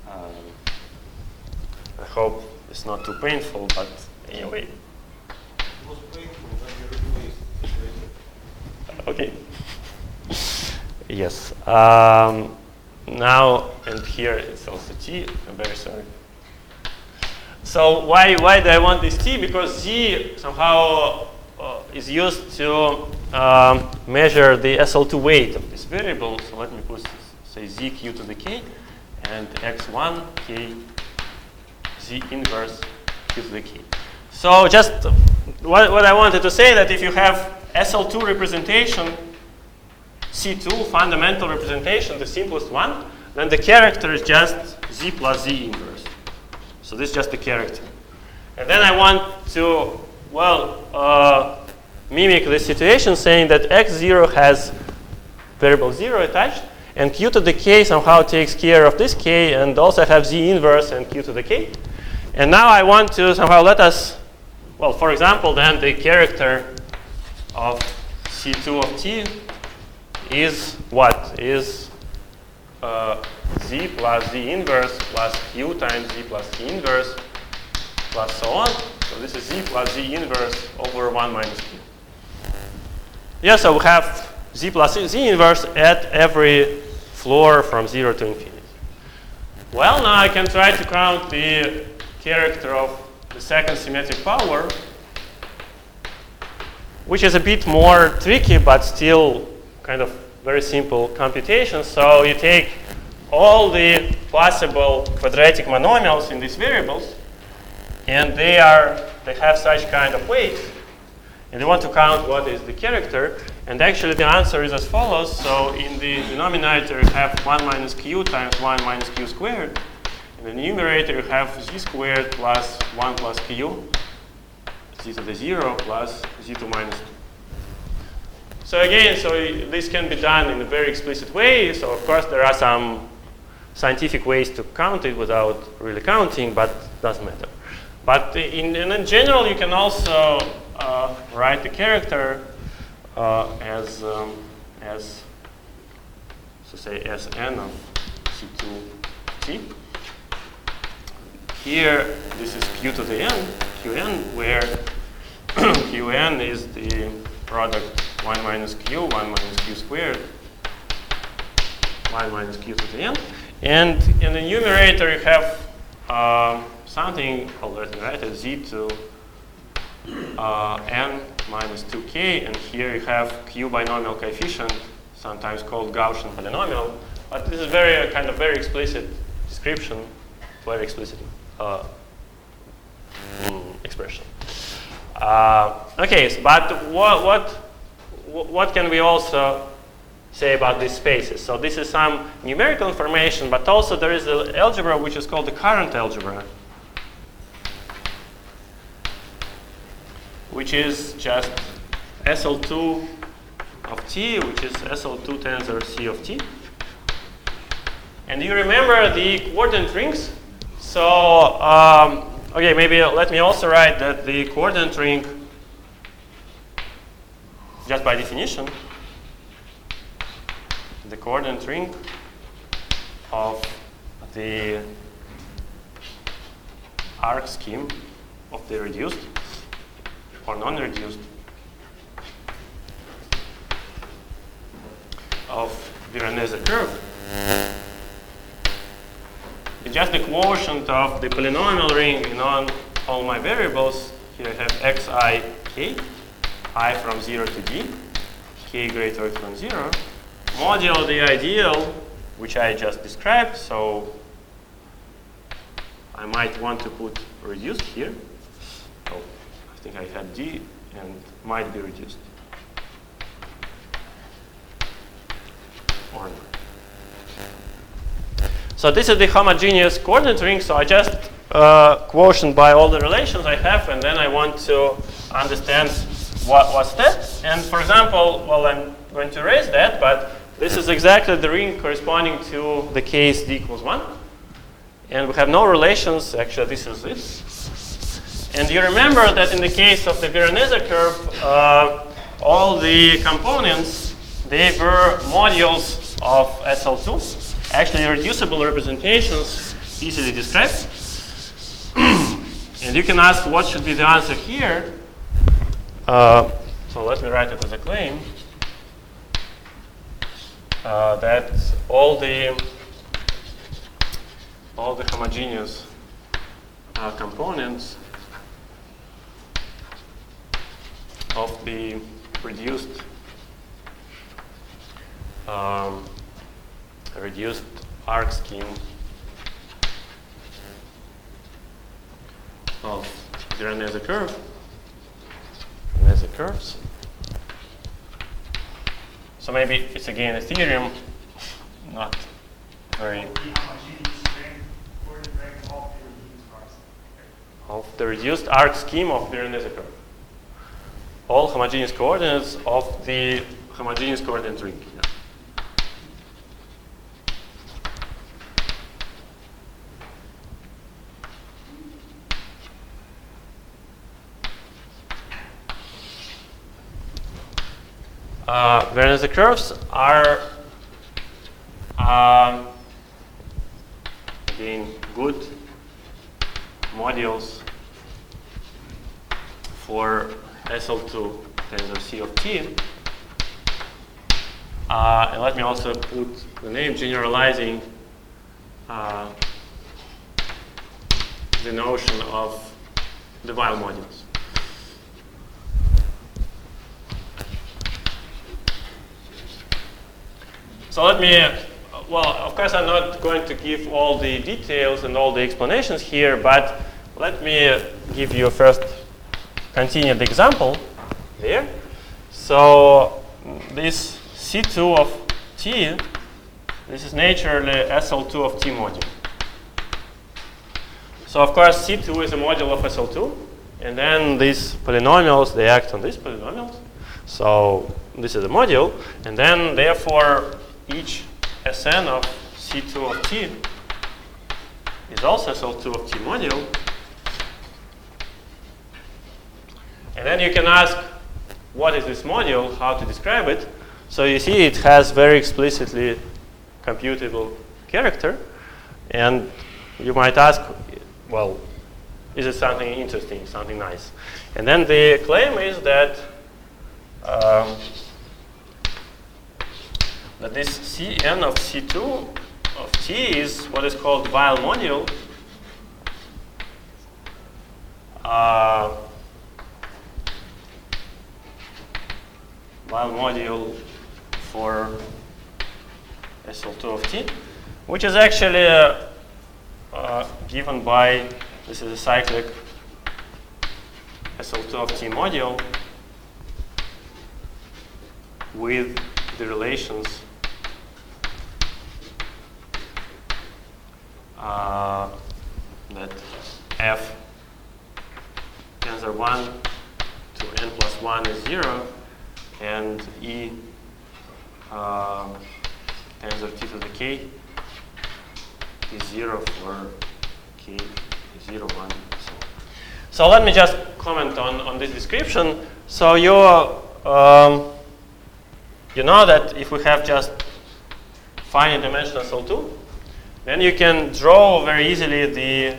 [SPEAKER 1] I hope it's not too painful, but anyway.
[SPEAKER 7] It was painful when you replaced it.
[SPEAKER 1] Okay. Yes. Now and here it's also T. I'm very sorry. So why do I want this T? Because Z somehow is used to measure the SL2 weight of this variable. So let me put, say, ZQ to the K and X1 K Z inverse Q to the K. So just what I wanted to say, that if you have SL2 representation, C2 fundamental representation, the simplest one, then the character is just Z plus Z inverse. So this is just the character. And then I want to, well, mimic this situation, saying that x0 has variable 0 attached, and q to the k somehow takes care of this k, and also have z inverse and q to the k. And now I want to somehow let us, well, for example, then the character of C2 of t is what? Is z plus z inverse plus q times z plus t inverse plus so on. So this is z plus z inverse over 1 minus q. Yeah, so we have z plus z inverse at every floor from 0 to infinity. Well, now I can try to count the character of the second symmetric power, which is a bit more tricky, but still kind of very simple computation. So you take all the possible quadratic monomials in these variables, and they have such kind of weight, and you want to count what is the character. And actually the answer is as follows. So in the denominator you have 1 minus q times 1 minus q squared. In the numerator you have z squared plus 1 plus q, z to the 0 plus z to minus 2. So again, this can be done in a very explicit way. So of course there are some scientific ways to count it without really counting, but it doesn't matter. But in general, you can also write the character as so say Sn of C2t. Here, this is q to the n, qn, where qn is the product 1 minus q, 1 minus q squared, 1 minus q to the n. And in the numerator, you have something called, let me write it, z to n minus 2k, and here you have q binomial coefficient, sometimes called Gaussian polynomial. But this is very kind of very explicit description, very explicit expression. Okay, so, but what can we also say about these spaces? So this is some numerical information, but also there is an algebra which is called the current algebra, which is just SL2 of t, which is SL2 tensor C of t. And you remember the coordinate rings? So, okay, maybe let me also write that the coordinate ring, just by definition, the coordinate ring of the arc scheme of the reduced or non-reduced of Veronese curve is just the quotient of the polynomial ring in all my variables. Here I have xi k, I from 0 to d, k greater than 0, modulo the ideal, which I just described. So I might want to put reduced here. Oh, I think I had d and might be reduced. Or not. So this is the homogeneous coordinate ring. So I just quotient by all the relations I have, and then I want to understand what's that. And for example, well, I'm going to erase that, but this is exactly the ring corresponding to the case d equals 1. And we have no relations. Actually, this is it. And you remember that in the case of the Veronese curve, all the components, they were modules of SL2, actually reducible representations, easily described. And you can ask what should be the answer here. So let me write it as a claim that all the homogeneous components of the reduced arc scheme of Veronese curves. So maybe it's again a theorem, not very of the reduced arc scheme of Veronese curve. All homogeneous coordinates of the homogeneous coordinate ring. Veronese curves are again good modules for SL2 tensor C of t. And let me also put the name generalizing the notion of the Weil modules. So let me, well, of course I'm not going to give all the details and all the explanations here, but let me give you a first continued example there. So this C2 of t, this is naturally SL2 of t module. So of course C2 is a module of SL2, and then these polynomials, they act on these polynomials. So this is a module, and then therefore each Sn of C2 of t is also SL2 of t module. And then you can ask, what is this module, how to describe it. So you see it has very explicitly computable character. And you might ask, well, is it something interesting, something nice? And then the claim is that that this Cn of C2 of t is what is called Weil module. Weil module for SL2 of t, which is actually given by, this is a cyclic SL2 of t module with the relations that f tensor 1 to n plus 1 is 0, and e tensor t to the k is 0 for k 0, 1, and so on. So let me just comment on this description. So you know that if we have just finite dimensional SL2, then you can draw very easily the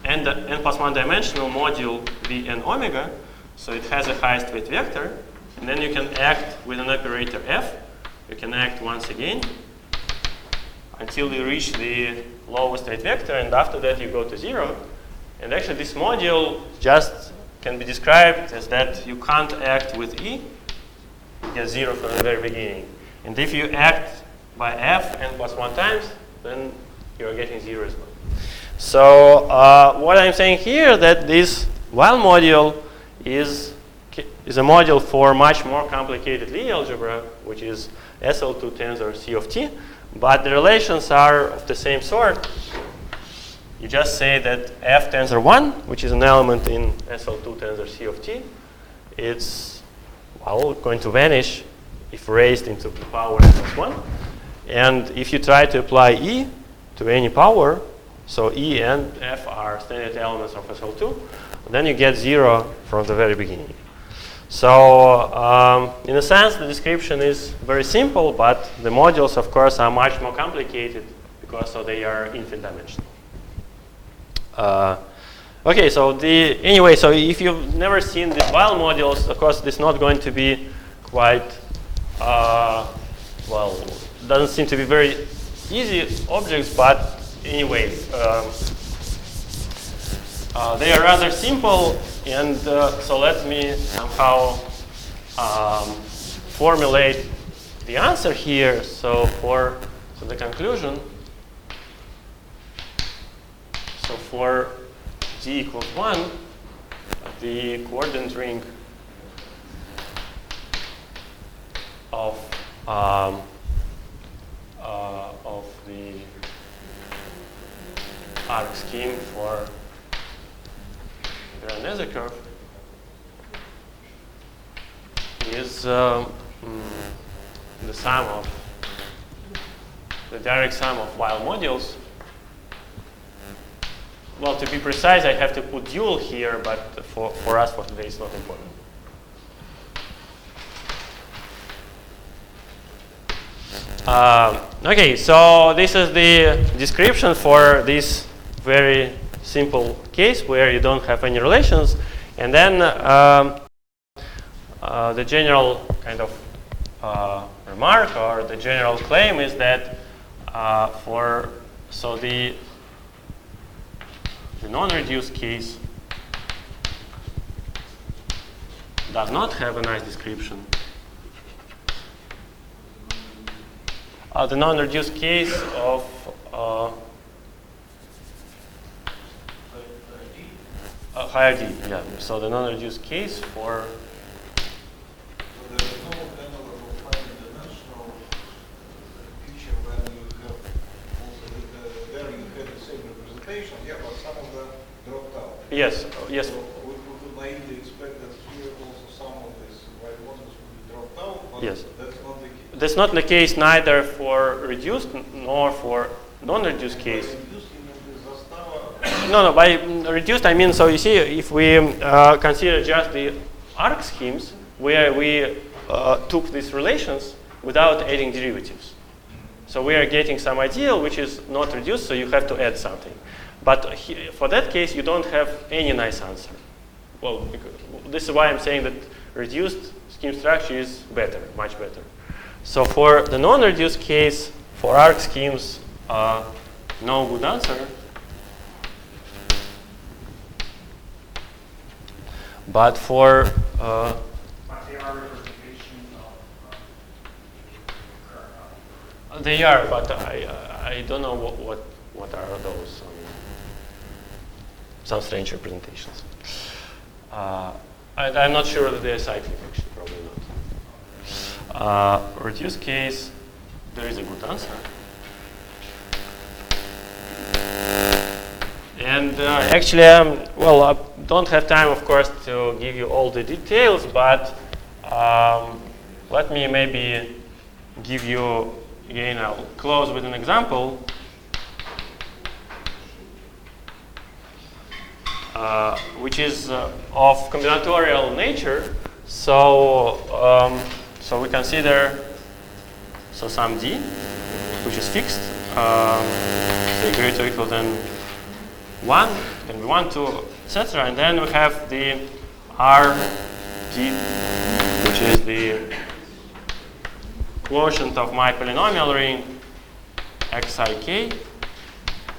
[SPEAKER 1] n plus 1 dimensional module Vn omega. So it has a highest weight vector. And then you can act with an operator f. You can act once again until you reach the lowest weight vector. And after that, you go to 0. And actually, this module just can be described as that you can't act with e. You get 0 from the very beginning. And if you act by f n plus 1 times, then you're getting 0 as well. So what I'm saying here that this Weil module is a module for much more complicated Lie algebra, which is SL2 tensor C of t, but the relations are of the same sort. You just say that f tensor 1, which is an element in SL2 tensor C of t, it's going to vanish if raised into the power n plus 1. And if you try to apply e to any power, so e and f are standard elements of SL2, then you get 0 from the very beginning. So in a sense, the description is very simple, but the modules, of course, are much more complicated because they are infinite dimensional. Okay, so anyway, so if you've never seen the Weil modules, of course, it's not going to be quite, well, doesn't seem to be very easy objects, but anyway, they are rather simple, and so let me somehow formulate the answer here. So for the conclusion, so for z equals 1, the coordinate ring of the arc scheme for Veronese curve is the sum of the direct sum of Weil modules. Well, to be precise, I have to put dual here, but for us for today, it's not important. Okay, so this is the description for this very simple case where you don't have any relations. And then the general kind of remark or the general claim is that the non-reduced case does not have a nice description. The non-reduced case of higher D, yeah. So the non-reduced case for
[SPEAKER 7] So there is no analog of finite dimensional picture when you have also there you have the same representation, yeah, but some of them dropped out.
[SPEAKER 1] yes, yes.
[SPEAKER 7] So we could naively expect that here also
[SPEAKER 1] Yes.
[SPEAKER 7] That's not the case.
[SPEAKER 1] That's not the case neither for reduced nor for non-reduced case. No, by reduced I mean, so you see, if we consider just the arc schemes where we took these relations without adding derivatives. So we are getting some ideal which is not reduced, so you have to add something. But for that case, you don't have any nice answer. Well, this is why I'm saying that reduced scheme structure is better, much better. So for the non-reduced case, for arc schemes, no good answer. But for
[SPEAKER 5] But they are representations of
[SPEAKER 1] they are, but I don't know what are those. Some strange representations. I'm not sure that they are cyclic, actually, probably not. Reduced case, there is a good answer. And actually, well, I don't have time, of course, to give you all the details, but let me maybe give you, again, I'll close with an example. Which is of combinatorial nature. So, so we consider some d, which is fixed, say greater or equal than 1, can be 1, 2, etc. And then we have the r d, which is the quotient of my polynomial ring xik.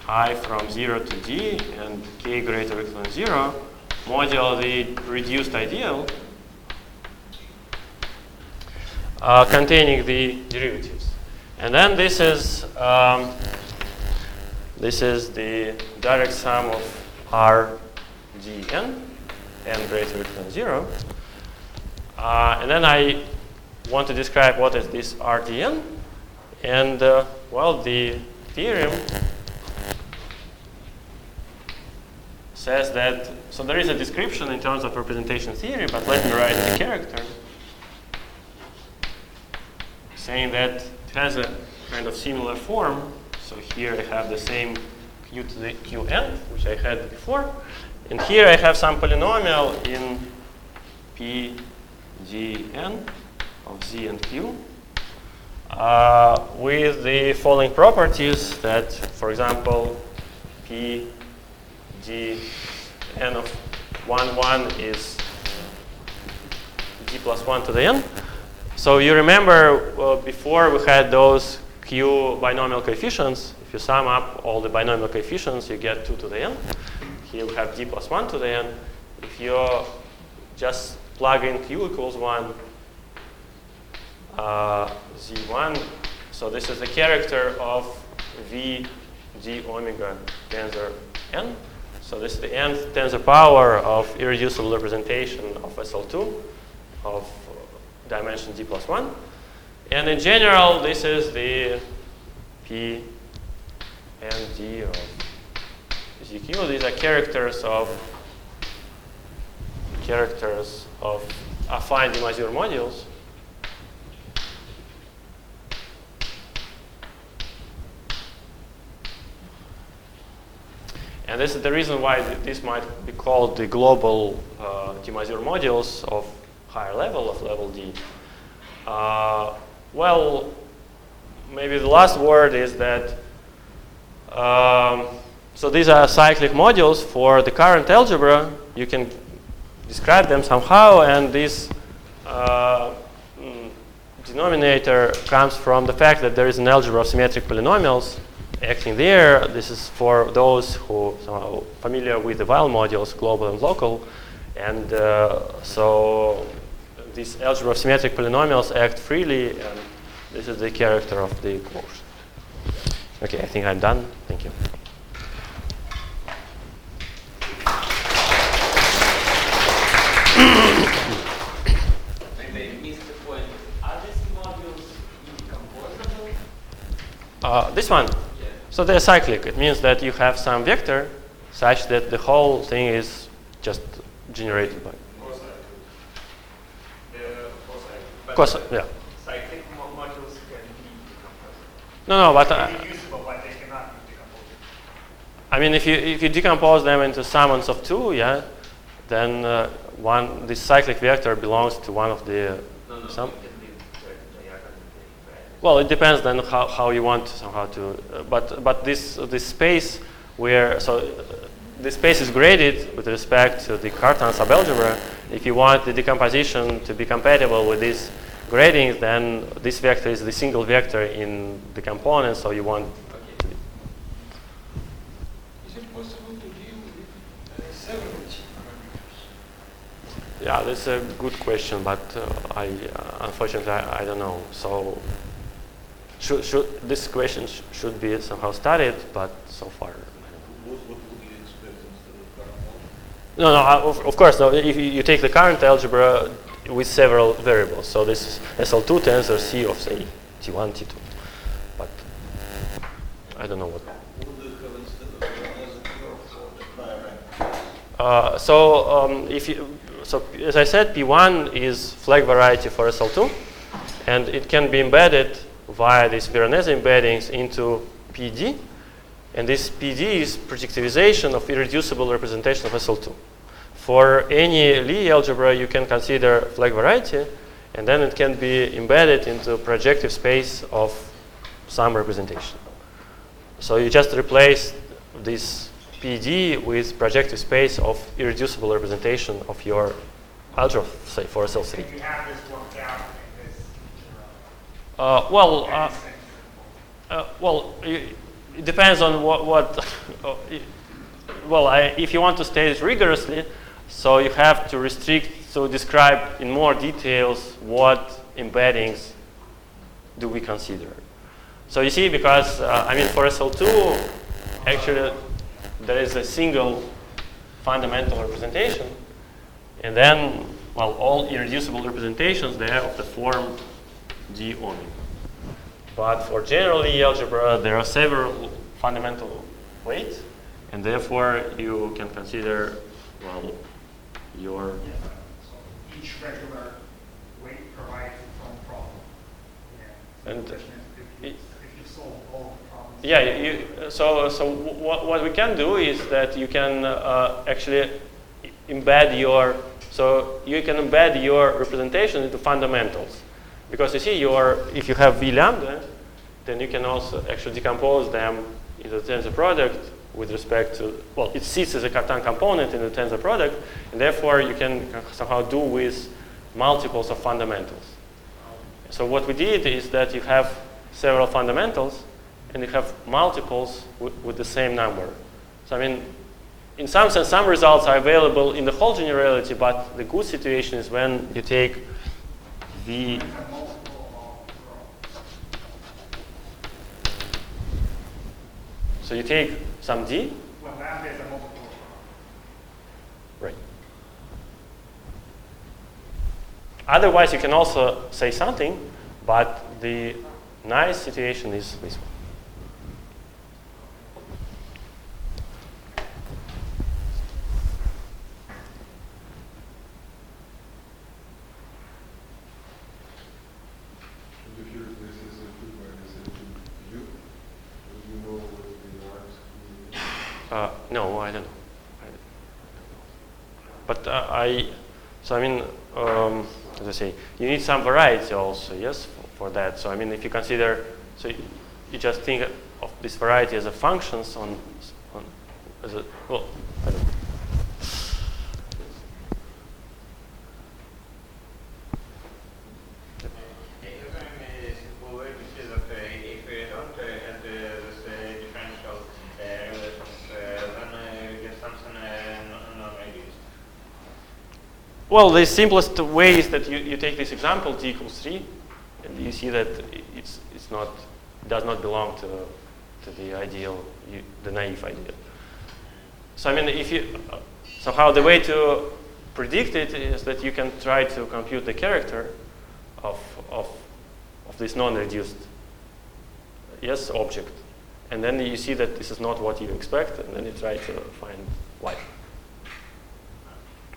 [SPEAKER 1] I from 0 to d and k greater or equal than 0, modulo the reduced ideal containing the derivatives. And then this is the direct sum of r dn, n greater or equal than 0. And then I want to describe what is this r dn. And well, the theorem says that, so there is a description in terms of representation theory, but let me write the character, saying that it has a kind of similar form. So here I have the same q to the qn, which I had before. And here I have some polynomial in p gn of z and q with the following properties that, for example, p d n of 1, 1 is d plus 1 to the n. So you remember before we had those q binomial coefficients. If you sum up all the binomial coefficients, you get 2 to the n. Here we have d plus 1 to the n. If you just plug in q equals 1, z1, so this is the character of v d omega tensor n. So this is the nth tensor power of irreducible representation of SL2 of dimension d plus 1. And in general, this is the p and d of zq. These are characters of affine de-Mazur modules. And this is the reason why this might be called the global de-Mazur modules of higher level, of level D. Well, maybe the last word is that, so these are cyclic modules for the current algebra. You can describe them somehow, and this denominator comes from the fact that there is an algebra of symmetric polynomials acting there. This is for those who are familiar with the Weil modules, global and local. And so this algebra of symmetric polynomials act freely, and this is the character of the quotient. Okay, I think I'm done. Thank you.
[SPEAKER 6] They missed the point. Are these modules incomposable?
[SPEAKER 1] This one. So they're cyclic. It means that you have some vector such that the whole thing is just generated by
[SPEAKER 4] Cosine.
[SPEAKER 1] cosine. Yeah. No, but
[SPEAKER 5] They may be usable, but they cannot be decomposed.
[SPEAKER 1] I mean, if you decompose them into summons of 2, yeah, then this cyclic vector belongs to one of the sum. Well, it depends then how you want somehow to. But this space where this space is graded with respect to the Cartan subalgebra. If you want the decomposition to be compatible with these gradings, then this vector is the single vector in the component. So you want.
[SPEAKER 7] Is it possible to deal with several parameters?
[SPEAKER 1] Yeah, that's a good question, but unfortunately I don't know. So this question should be somehow studied, but so far I don't know.
[SPEAKER 7] What would you expect instead of current?
[SPEAKER 1] No, of course. No, if you take the current algebra with several variables, so this SL2 tensor C of say T1, T2, but I don't know what.
[SPEAKER 7] What do you have instead of as a curve for the higher rank?
[SPEAKER 1] So as I said, P1 is flag variety for SL2, and it can be embedded via these Veronese embeddings into PD, and this PD is projectivization of irreducible representation of SL2. For any Lie algebra, you can consider flag variety, and then it can be embedded into projective space of some representation. So you just replace this PD with projective space of irreducible representation of your algebra, say for SL3.
[SPEAKER 5] If you have this worked out in this,
[SPEAKER 1] It depends on what if you want to state it rigorously, so you have to describe in more details what embeddings do we consider. So you see, because for SL2, actually there is a single fundamental representation, and then all irreducible representations they are of the form D only. But for general Lie algebra, there are several fundamental weights, and therefore you can consider your.
[SPEAKER 5] so each regular weight provides its own problem. Yeah. So
[SPEAKER 1] And
[SPEAKER 5] the question is, if you solve all the problems.
[SPEAKER 1] Yeah. So what we can do is that you can actually embed your. So you can embed your representation into fundamentals. Because you see, if you have V lambda, then you can also actually decompose them into the tensor product with respect to, it sits as a Cartan component in the tensor product, and therefore you can somehow do with multiples of fundamentals. So what we did is that you have several fundamentals, and you have multiples with the same number. So in some sense, some results are available in the whole generality, but the good situation is when you take V. So you take some D.
[SPEAKER 5] Well, lambda is a multiple.
[SPEAKER 1] Right. Otherwise, you can also say something, but the nice situation is this one. No, I don't know. But as I say, you need some variety also, yes, for that. So if you consider, so you just think of this variety as a functions I don't know. Well, the simplest way is that you take this example t equals 3, and you see that does not belong to the ideal, the naive ideal. So if you somehow the way to predict it is that you can try to compute the character of this non-reduced object, and then you see that this is not what you expect, and then you try to find why.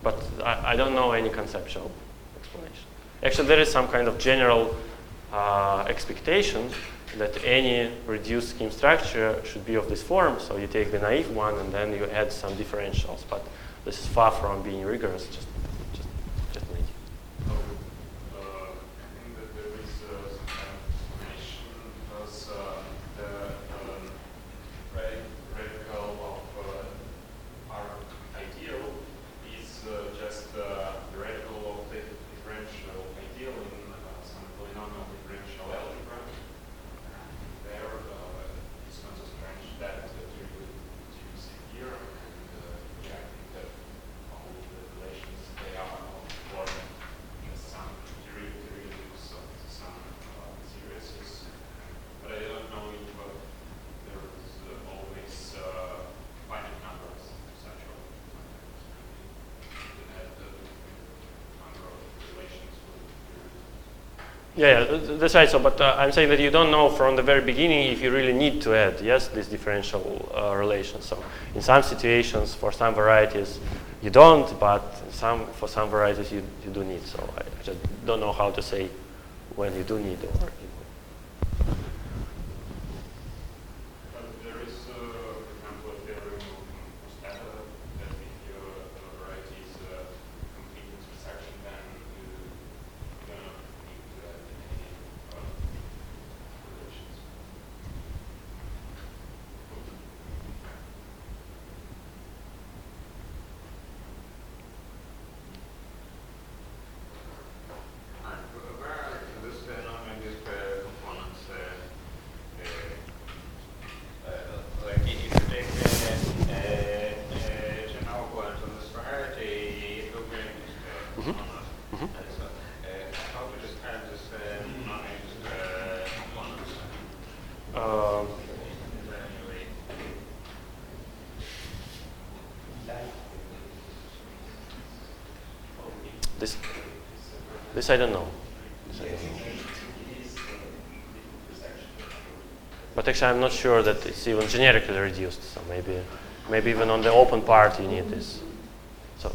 [SPEAKER 1] But I don't know any conceptual explanation. Actually, there is some kind of general expectation that any reduced scheme structure should be of this form. So you take the naive one and then you add some differentials. But this is far from being rigorous. Just naive.
[SPEAKER 4] I think that there is some kind of explanation because the radical of arc ideal is just the radical of the differential ideal in some polynomial differential algebra. There, it's not so strange that you use it here, and I think that all the relations they are for just some derivatives of some series. But I don't know if there is always finite numbers such a that the number of relations will
[SPEAKER 1] Yeah, that's right. So, but I'm saying that you don't know from the very beginning if you really need to add, yes, this differential relation. So, in some situations, for some varieties, you don't, but for some varieties, you do need. So, I just don't know how to say when you do need or.
[SPEAKER 4] But there is, for example, a theorem of Prostata that if your variety is a complete intersection, then you don't need to add any relations.
[SPEAKER 7] Where this non-reduced components, like if you take general points on this variety, it will bring this component. So, how to describe this non-reduced components? Is there any way?
[SPEAKER 1] This I don't know. But actually, I'm not sure that it's even generically reduced. So maybe even on the open part you need this. So.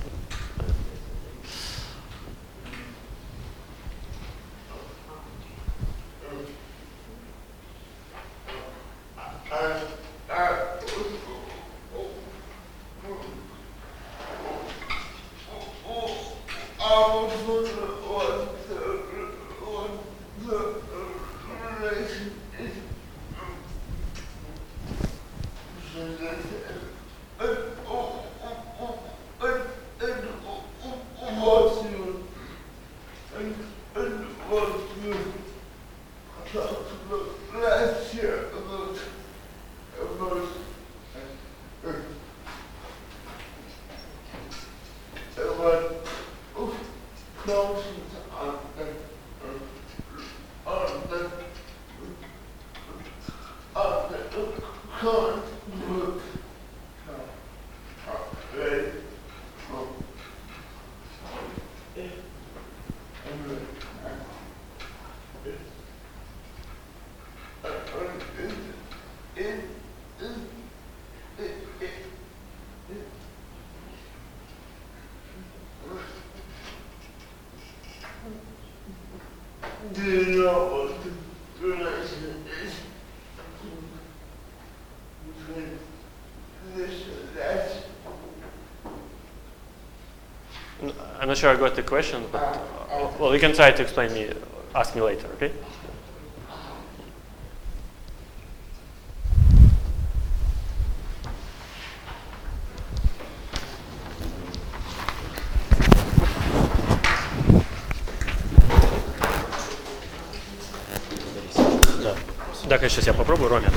[SPEAKER 2] Do you know what the relation is between this and that?
[SPEAKER 1] I'm not sure I got the question, but well, you can try to explain me. Ask me later, okay? Да, конечно, сейчас я попробую, Роме.